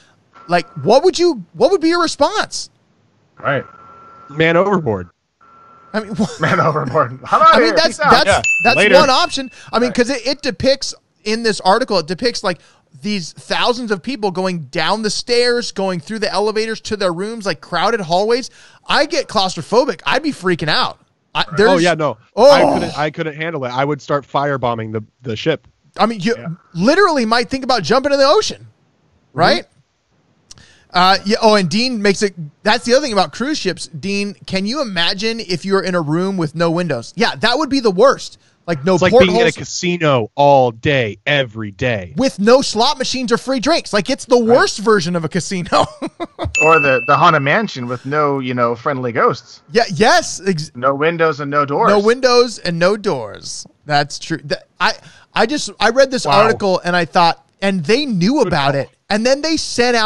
Like, what would be your response? Right. Man overboard. I mean, man overboard. How about that's one option. I mean, because it depicts in this article, it depicts like these thousands of people going down the stairs, going through the elevators to their rooms, like crowded hallways. I get claustrophobic. I'd be freaking out. I couldn't handle it. I would start firebombing the ship. I mean, you literally might think about jumping in the ocean, right? Mm-hmm. And Dean makes it. That's the other thing about cruise ships. Dean, can you imagine if you're in a room with no windows? Yeah, that would be the worst. Like it's like being in a casino all day, every day. With no slot machines or free drinks. Like, it's the worst version of a casino. Or the Haunted Mansion with no, friendly ghosts. Yeah, yes. No windows and no doors. No windows and no doors. That's true. I read this article and I thought, and they knew about it. And then they sent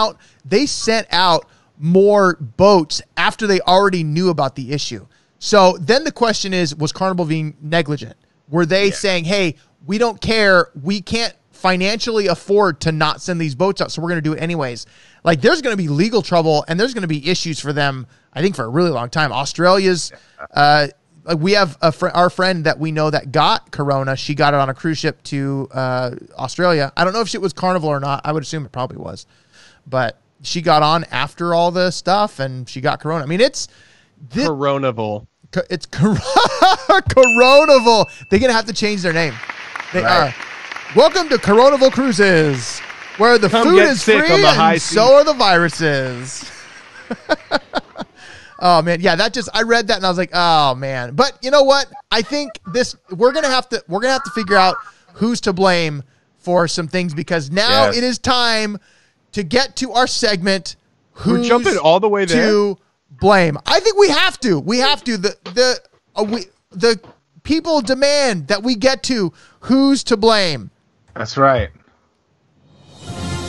out more boats after they already knew about the issue. So then the question is, was Carnival being negligent? Were they saying, hey, we don't care. We can't financially afford to not send these boats out, so we're going to do it anyways. Like, there's going to be legal trouble, and there's going to be issues for them, I think, for a really long time. Australia's, we have our friend that we know that got corona. She got it on a cruise ship to Australia. I don't know if it was Carnival or not. I would assume it probably was. But she got on after all the stuff, and she got corona. I mean, it's... Coronaval. It's Coronaval. They're going to have to change their name. They are. Welcome to Coronaval Cruises, where the food is free and so are the viruses. Oh, man. Yeah, I read that and I was like, oh, man. But you know what? I think we're going to have to figure out who's to blame for some things, because now it is time to get to our segment. We're jumping all the way there. To blame. I think we have to. We have to. The people demand that we get to who's to blame. That's right.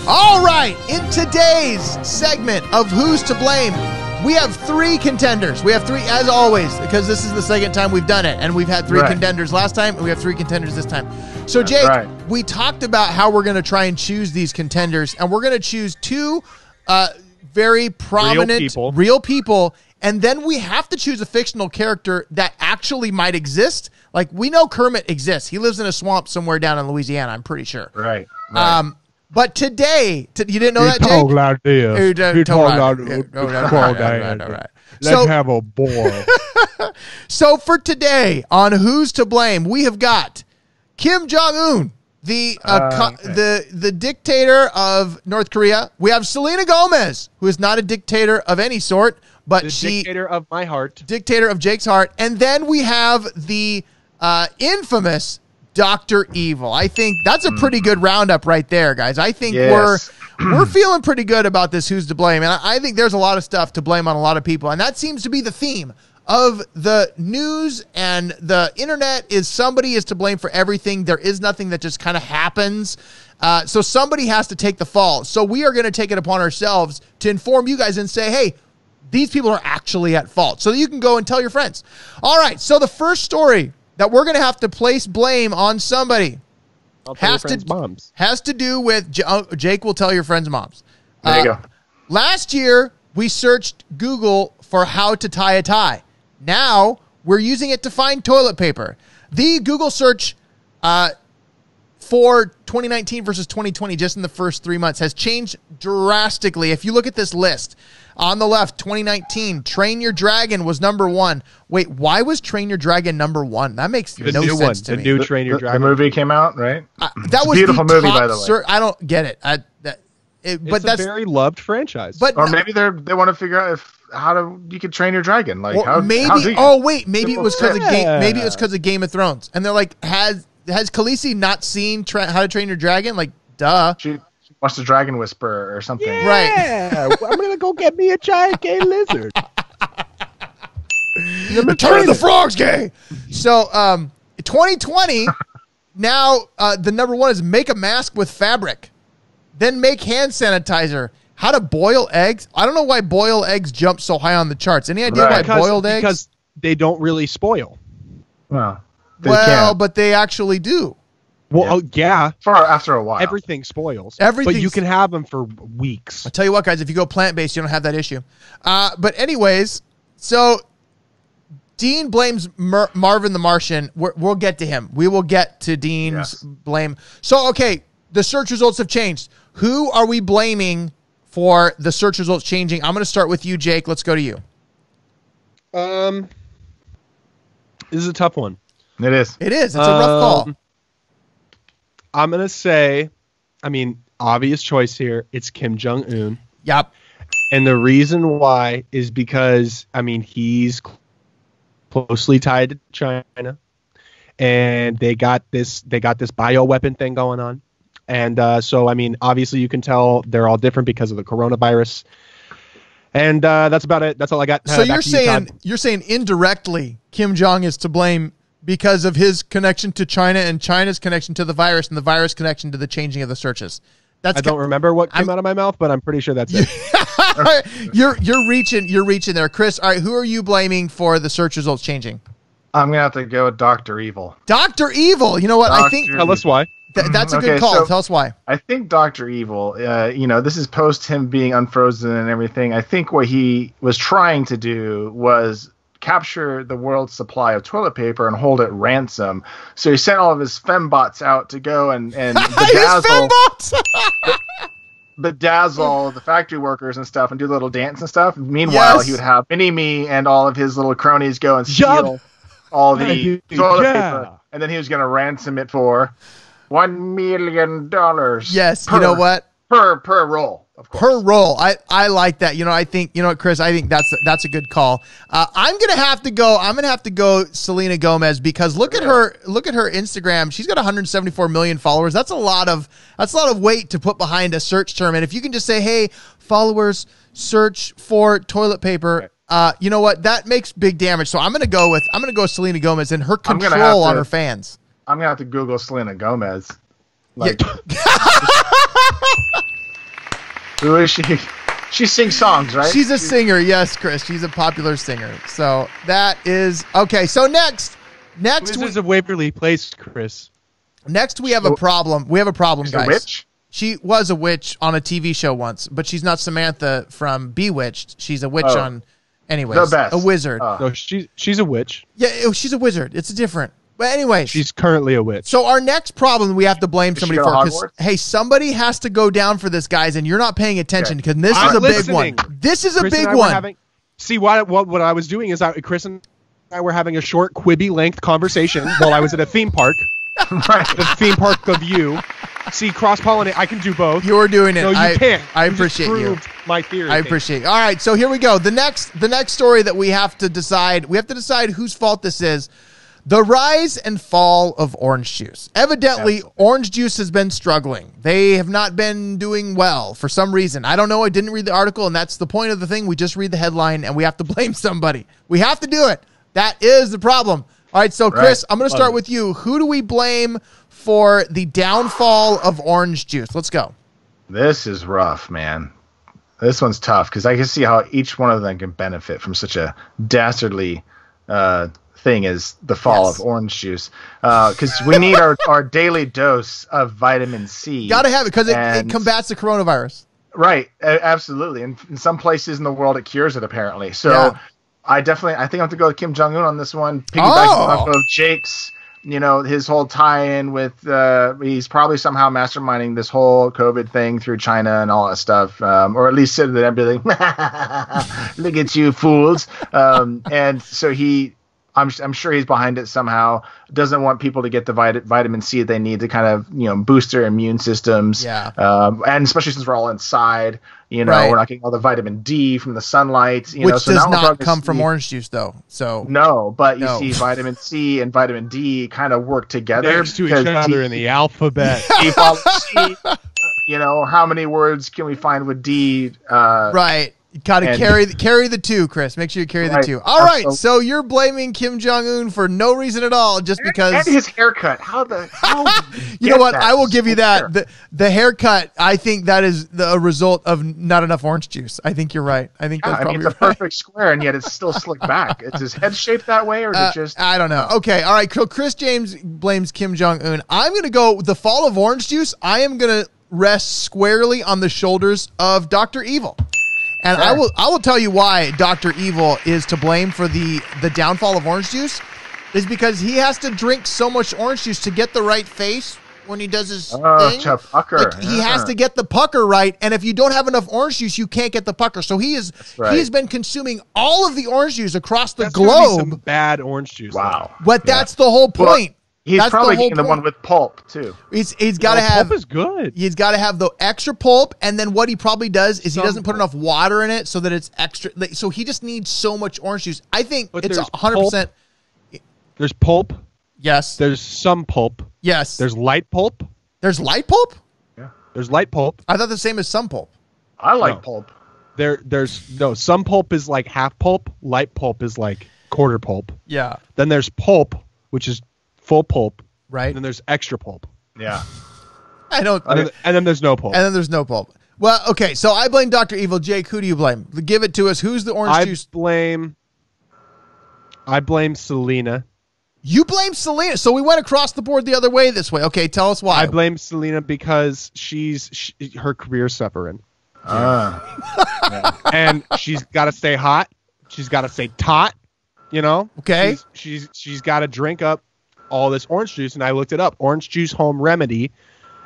All right. In today's segment of Who's to Blame, we have 3 contenders. We have 3, as always, because this is the second time we've done it, and we've had 3 contenders last time, and we have 3 contenders this time. So, Jake, we talked about how we're going to try and choose these contenders, and we're going to choose 2 very prominent, Real people, and then we have to choose a fictional character that actually might exist. Like, we know Kermit exists. He lives in a swamp somewhere down in Louisiana, I'm pretty sure. Right. But today, you didn't know that, Jake? Talk like this. He talk talk like right. Let's have a ball. So for today, on Who's to Blame, we have got Kim Jong-un, the dictator of North Korea. We have Selena Gomez, who is not a dictator of any sort, but dictator of my heart. Dictator of Jake's heart. And then we have the infamous Dr. Evil. I think that's a pretty good roundup right there, guys. I think we're feeling pretty good about this Who's to Blame. And I think there's a lot of stuff to blame on a lot of people. And that seems to be the theme of the news and the internet, is somebody is to blame for everything. There is nothing that just kind of happens. So somebody has to take the fall. So we are going to take it upon ourselves to inform you guys and say, hey, these people are actually at fault, so that you can go and tell your friends. All right, so the first story that we're going to have to place blame on somebody has to do with Jake will tell your friends' moms. There you go. Last year, we searched Google for how to tie a tie. Now, we're using it to find toilet paper. The Google search for 2019 versus 2020, just in the first 3 months, has changed drastically. If you look at this list, on the left, 2019, Train Your Dragon was number 1. Wait, why was Train Your Dragon number 1? That makes no sense to me. The new Train Your Dragon. The movie came out, right? That was a beautiful movie, by the way. I don't get it. It's a very loved franchise. Or maybe they want to figure out you could train your dragon. Like, maybe it was because of Game of Thrones. And they're like, has Khaleesi not seen How to Train Your Dragon? Like, duh. She watched the Dragon Whisperer or something. Yeah. Right. I'm gonna go get me a giant gay lizard. Turn the frogs gay. So 2020, now the number 1 is make a mask with fabric. Then make hand sanitizer. How to boil eggs. I don't know why boiled eggs jump so high on the charts. Any idea why boiled eggs? Because they don't really spoil. Well, but they actually do. Well, yeah. After a while. Everything spoils. But you can have them for weeks. I'll tell you what, guys. If you go plant-based, you don't have that issue. But anyways, so Dean blames Marvin the Martian. We'll get to him. We will get to Dean's blame. So, okay, the search results have changed. Who are we blaming for the search results changing? I'm going to start with you, Jake. Let's go to you. This is a tough one. It is. It's a rough call. I'm going to say, obvious choice here. It's Kim Jong-un. Yep. And the reason why is because, he's closely tied to China. And they got this bioweapon thing going on. And so, obviously you can tell they're all different because of the coronavirus. And that's about it. That's all I got. So you're saying indirectly Kim Jong is to blame because of his connection to China and China's connection to the virus and the virus connection to the changing of the searches. I don't remember what came out of my mouth, but I'm pretty sure that's it. You're reaching there. Chris, all right, who are you blaming for the search results changing? I'm going to have to go with Dr. Evil. Dr. Evil. You know what? I think tell us why. That's a good call. So tell us why. I think Dr. Evil, this is post him being unfrozen and everything. I think what he was trying to do was capture the world's supply of toilet paper and hold it ransom. So he sent all of his fembots out to go and bedazzle the factory workers and stuff and do a little dance and stuff. Meanwhile, he would have Mini-Me and all of his little cronies go and steal all the toilet paper. And then he was going to ransom it for $1 million. Yes, you know what? Per roll. Of course. Per roll. I like that. I think, Chris, I think that's a good call. I'm going to have to go Selena Gomez because look at her Instagram. She's got 174 million followers. That's a lot of weight to put behind a search term. And if you can just say, hey, followers, search for toilet paper, you know what? That makes big damage. So I'm going to go Selena Gomez and her control on her fans. I'm going to have to Google Selena Gomez. Who is she? She sings songs, right? She's a singer, yes, Chris. She's a popular singer. So that is okay. So next Wizards of Waverly Place, Chris. Next we have a problem. We have a problem, guys. A witch? She was a witch on a TV show once, but she's not Samantha from Bewitched. She's a witch on, anyways, the best. a wizard. No, she's a witch. Yeah, she's a wizard. It's different. But anyways, She's currently a witch. so our next problem we have to blame somebody go for, to 'cause, Hogwarts? hey, somebody has to go down for this, guys, and you're not paying attention because this I'm is a listening. big one. This is a Chris and big I were one. See, what I was doing is Chris and I were having a short QUIBI length conversation while I was at a theme park. Right. The theme park of you. See, cross-pollinate. I can do both. You're doing it. No, you can't. I You just appreciate you. proved my theory. I appreciate it. All right, so here we go. The next story that we have to decide whose fault this is. The rise and fall of orange juice. Evidently, orange juice has been struggling. They have not been doing well for some reason. I don't know. I didn't read the article, and that's the point of the thing. We just read the headline, and we have to blame somebody. We have to do it. That is the problem. All right, so Chris, I'm going to start with you. Who do we blame for the downfall of orange juice? Let's go. This is rough, man. This one's tough because I can see how each one of them can benefit from such a dastardly thing as the fall of orange juice. Because we need our daily dose of vitamin C. Got to have it because it combats the coronavirus. Right, absolutely. And in some places in the world, it cures it apparently. So Yeah. I think I have to go with Kim Jong-un on this one. Piggybacking off of Jake's, his whole tie-in with, he's probably somehow masterminding this whole COVID thing through China and all that stuff, or at least sitting there and be like, look at you fools. And so I'm sure he's behind it somehow. Doesn't want people to get the vitamin C that they need to kind of boost their immune systems. Yeah. And especially since we're all inside, Right. we're not getting all the vitamin D from the sunlight. Which so does now not come from orange juice, though. So no, but you No. see vitamin C and vitamin D kind of work together Next to each other in the alphabet. D follows C. How many words can we find with D? right. You gotta And- carry the two, Chris. Make sure you carry the Right. two. All right, Absolutely. so you're blaming Kim Jong-un for no reason at all, just because. And his haircut. How You know what? I will give you that. The haircut, I think that is a result of not enough orange juice. I think you're right. I think that's probably it's a right. perfect square, and yet it's still slicked back. Is his head shaped that way, or is it just? I don't know. Okay, all right. So Chris James blames Kim Jong-un. I'm going to go the fall of orange juice. I am going to rest squarely on the shoulders of Dr. Evil. And I will tell you why Dr. Evil is to blame for the downfall of orange juice is because he has to drink so much orange juice to get the right face when he does his thing. To pucker. Like, he has to get the pucker right, and if you don't have enough orange juice, you can't get the pucker. So he's been consuming all of the orange juice across the That's gonna be some globe. bad orange juice. Wow. But that's the whole point. He's That's probably the whole getting the point. one with pulp too. He's got to have. Pulp is good. He's got to have the extra pulp, and then what he probably does is he Some doesn't put enough water in it so that it's extra. So he just needs so much orange juice. I think But it's there's 100%. There's pulp. Yes. There's some pulp. Yes. There's light pulp. There's light pulp. There's light pulp. I thought the same as some pulp. I like No. pulp. There's some pulp is like half pulp. Light pulp is like quarter pulp. Yeah. Then there's pulp, which is full pulp. Right. And then there's extra pulp. Yeah. I don't. And then there's no pulp. And then there's no pulp. Well, okay. So I blame Dr. Evil. Jake, who do you blame? Give it to us. Who's the orange juice? I blame Selena. You blame Selena. So we went across the board the other way this way. Okay, tell us why. I blame Selena because her career's suffering. And she's got to stay hot. She's got to stay taut. Okay. She's got to drink up all this orange juice, and I looked it up. Orange juice home remedy,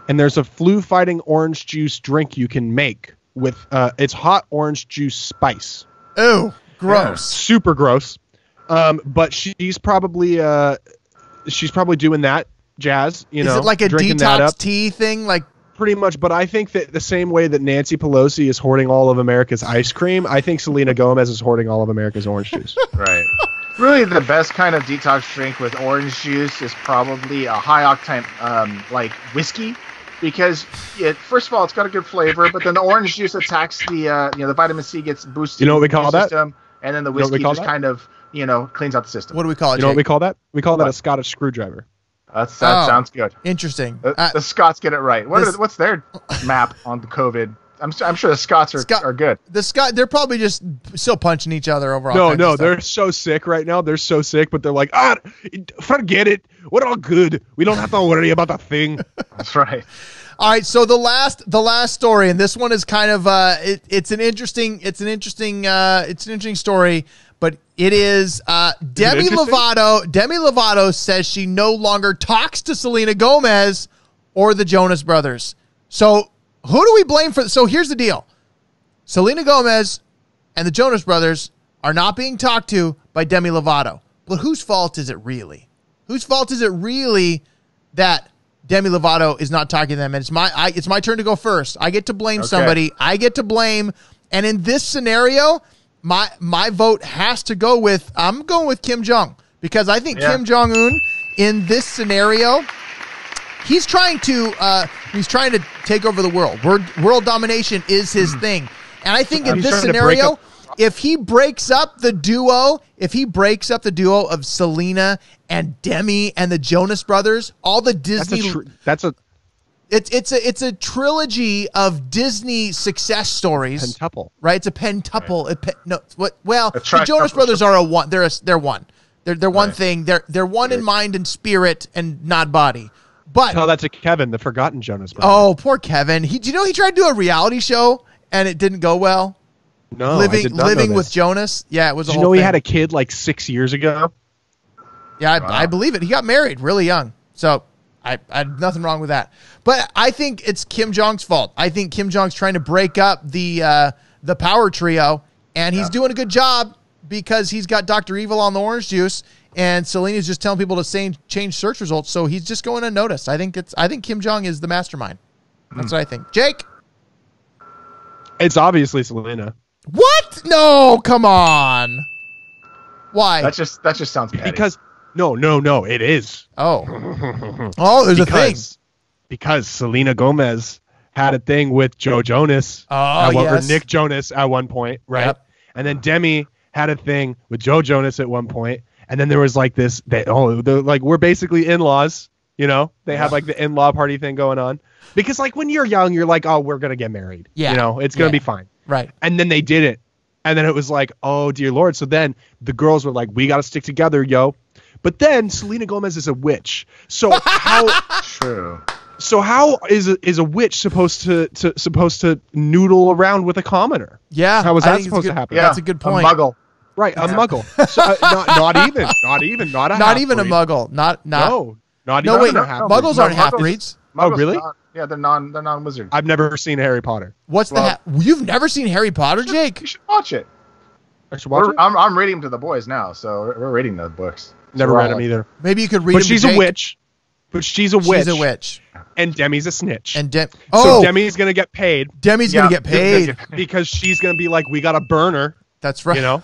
and there's a flu-fighting orange juice drink you can make with it's hot orange juice spice. Ew, gross. Super gross. But she's probably doing that jazz. Is it like a drinking that detox up. tea thing? Like Pretty much, but I think that the same way that Nancy Pelosi is hoarding all of America's ice cream, I think Selena Gomez is hoarding all of America's orange juice. Right. Really, the best kind of detox drink with orange juice is probably a high octane, like whiskey, because first of all, it's got a good flavor, but then the orange juice attacks the vitamin C gets boosted. You know what we in your call that? system, and then the You know what we whiskey call just that? kind of cleans out the system. what do we call it? You know what Jake? we call that? We call that a Scottish screwdriver. That sounds good. Interesting. The Scots get it right. What's their map on the COVID? I'm sure the Scots are good. The Scott, they're probably just still punching each other over. No, they're so sick right now. They're so sick, but they're like, forget it. We're all good. We don't have to worry about a thing. That's right. All right, so the last story, and this one is kind of it's an interesting story, but it is Demi Lovato. Demi Lovato says she no longer talks to Selena Gomez or the Jonas Brothers. So who do we blame for? So here's the deal: Selena Gomez and the Jonas Brothers are not being talked to by Demi Lovato. But whose fault is it really? Whose fault is it really that Demi Lovato is not talking to them? And it's my turn to go first. I get to blame somebody. I get to blame. And in this scenario, my vote has to go with, I'm going with Kim Jong, because I think Kim Jong-un in this scenario, he's trying to take over the world. World domination is his thing. And I think in this scenario, if he breaks up the duo of Selena and Demi and the Jonas Brothers, all the Disney, it's a trilogy of Disney success stories. Pentuple, right? It's a pentuple. The Jonas Brothers are a one. They're one. They're one thing. They're one in mind and spirit and not body. But tell that to Kevin, the forgotten Jonas Brothers. Oh, poor Kevin. Do you know he tried to do a reality show and it didn't go well? No, living with Jonas. Yeah, it was. Did you know he had a kid like 6 years ago? Yeah, I believe it. He got married really young, so I had nothing wrong with that. But I think it's Kim Jong's fault. I think Kim Jong's trying to break up the power trio, and he's doing a good job because he's got Dr. Evil on the orange juice, and Selena's just telling people to change search results. So he's just going unnoticed. I think Kim Jong is the mastermind. That's what I think. Jake, it's obviously Selena. What? No, come on. Why? That just sounds petty. Because no, it is. Oh, there's a thing. Because Selena Gomez had a thing with Joe Jonas. Or Nick Jonas at one point, right? Yep. And then Demi had a thing with Joe Jonas at one point. And then there was like this. We're basically in-laws. You know, they have like the in-law party thing going on. Because like when you're young, you're like, oh, we're gonna get married. Yeah. You know, it's gonna be fine. Right. And then they did it. And then it was like, oh, dear Lord. So then the girls were like, we got to stick together, yo. But then Selena Gomez is a witch. So how true. So how is a witch supposed to noodle around with a commoner? Yeah. How is that supposed to happen? Yeah, that's a good point. A muggle. Right, a muggle. So, not even a muggle. Not wait, muggles aren't half-breeds. Oh, really? Yeah, they're non-wizards. I've never seen Harry Potter. What's you've never seen Harry Potter, Jake? You should watch it. I should watch it? I'm reading them to the boys now, so we're reading those books. Never read them either. Maybe you could read them to Jake. But she's a witch. She's a witch. And Demi's a snitch. So Demi's going to get paid. Demi's going to get paid. Because she's going to be like, we got to burn her. That's right. You know?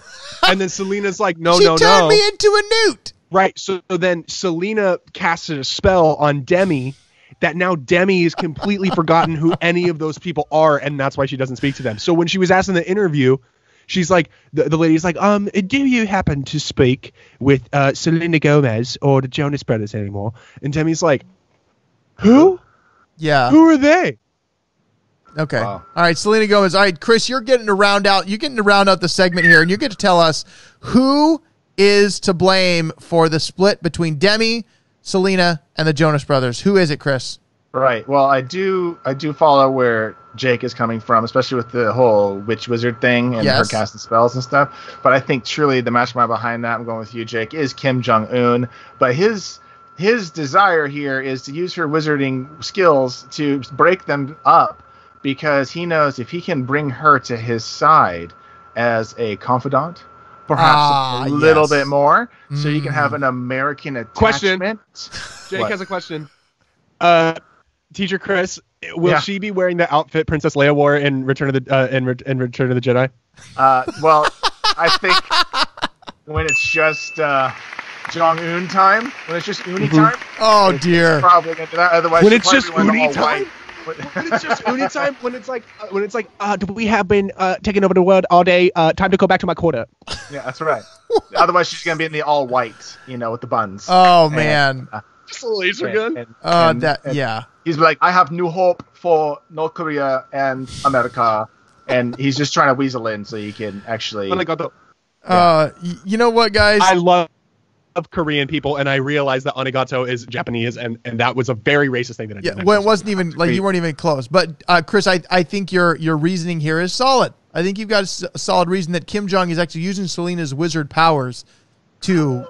And then Selena's like, no. She turned me into a newt. Right. So then Selena casted a spell on Demi that now Demi is completely forgotten who any of those people are, and that's why she doesn't speak to them. So when she was asked in the interview, she's like, the lady's like, do you happen to speak with Selena Gomez or the Jonas Brothers anymore? And Demi's like, who? Yeah. Who are they? Okay. Wow. All right, Selena Gomez. All right, Chris, you're getting to round out the segment here, and you get to tell us who is to blame for the split between Demi, Selena, and the Jonas Brothers. Who is it, Chris? Right. Well, I do follow where Jake is coming from, especially with the whole witch wizard thing and her casting spells and stuff. But I think truly the mastermind behind that, I'm going with you, Jake, is Kim Jong-un. But his desire here is to use her wizarding skills to break them up, because he knows if he can bring her to his side as a confidant, perhaps a little bit more, so you can have an American attachment. Question. Jake has a question. Teacher Chris, will she be wearing the outfit Princess Leia wore in Return of the Jedi? Well, I think when it's just Jong-un time, when it's just Uni time. Oh dear. Probably gonna do that. Otherwise, when it's just Uni time. White. When it's just Uni time, when it's like, we have been taking over the world all day. Time to go back to my quarter. Yeah, that's right. Otherwise, she's gonna be in the all white, with the buns. Oh man, just a laser gun. Yeah. He's like, I have new hope for North Korea and America, and he's just trying to weasel in so he can actually. You know what, guys? I love Korean people, and I realized that arigato is Japanese, and that was a very racist thing that I did. Yeah, well, it wasn't even like you weren't even close. But Chris, I think your reasoning here is solid. I think you've got a solid reason that Kim Jong is actually using Selena's wizard powers to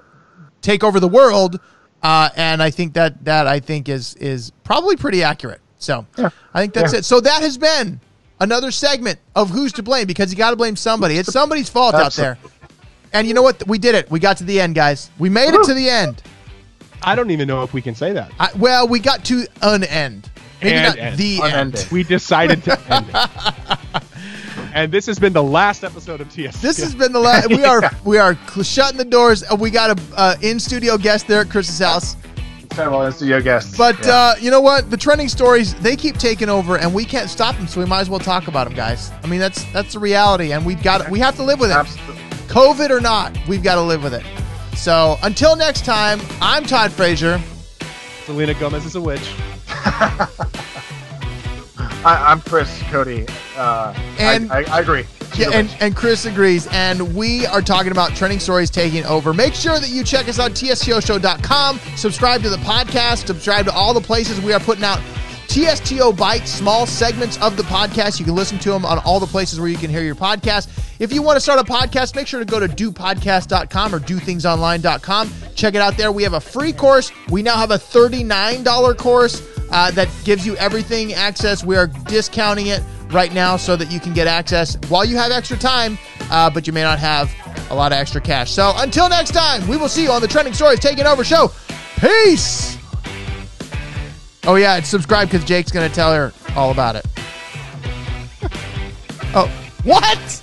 take over the world, and I think that I think is probably pretty accurate. So I think that's it. So that has been another segment of Who's to Blame, because you got to blame somebody. It's somebody's fault out there. And you know what? We did it. We got to the end, guys. We made it to the end. I don't even know if we can say that. Well, we got to an end. Maybe not the end. We decided to end it. And this has been the last episode of TSTO. This has been the last. We are shutting the doors. We got a in-studio guest there at Chris's house. Several in-studio guests. But you know what? The trending stories, they keep taking over, and we can't stop them, so we might as well talk about them, guys. I mean, that's the reality, and we have to live with it. Absolutely. COVID or not, we've got to live with it. So until next time, I'm Todd Frazier. Selena Gomez is a witch. I'm Chris Cody. And I agree. Yeah, and Chris agrees. And we are talking about trending stories taking over. Make sure that you check us out, TSTOshow.com. Subscribe to the podcast. Subscribe to all the places we are putting out TSTO Bites, small segments of the podcast. You can listen to them on all the places where you can hear your podcast. If you want to start a podcast, make sure to go to dopodcast.com or dothingsonline.com. Check it out there. We have a free course. We now have a $39 course that gives you everything access. We are discounting it right now so that you can get access while you have extra time, but you may not have a lot of extra cash. So until next time, we will see you on the Trending Stories Taking Over show. Peace! Oh, yeah, and subscribe because Jake's going to tell her all about it. Oh, what?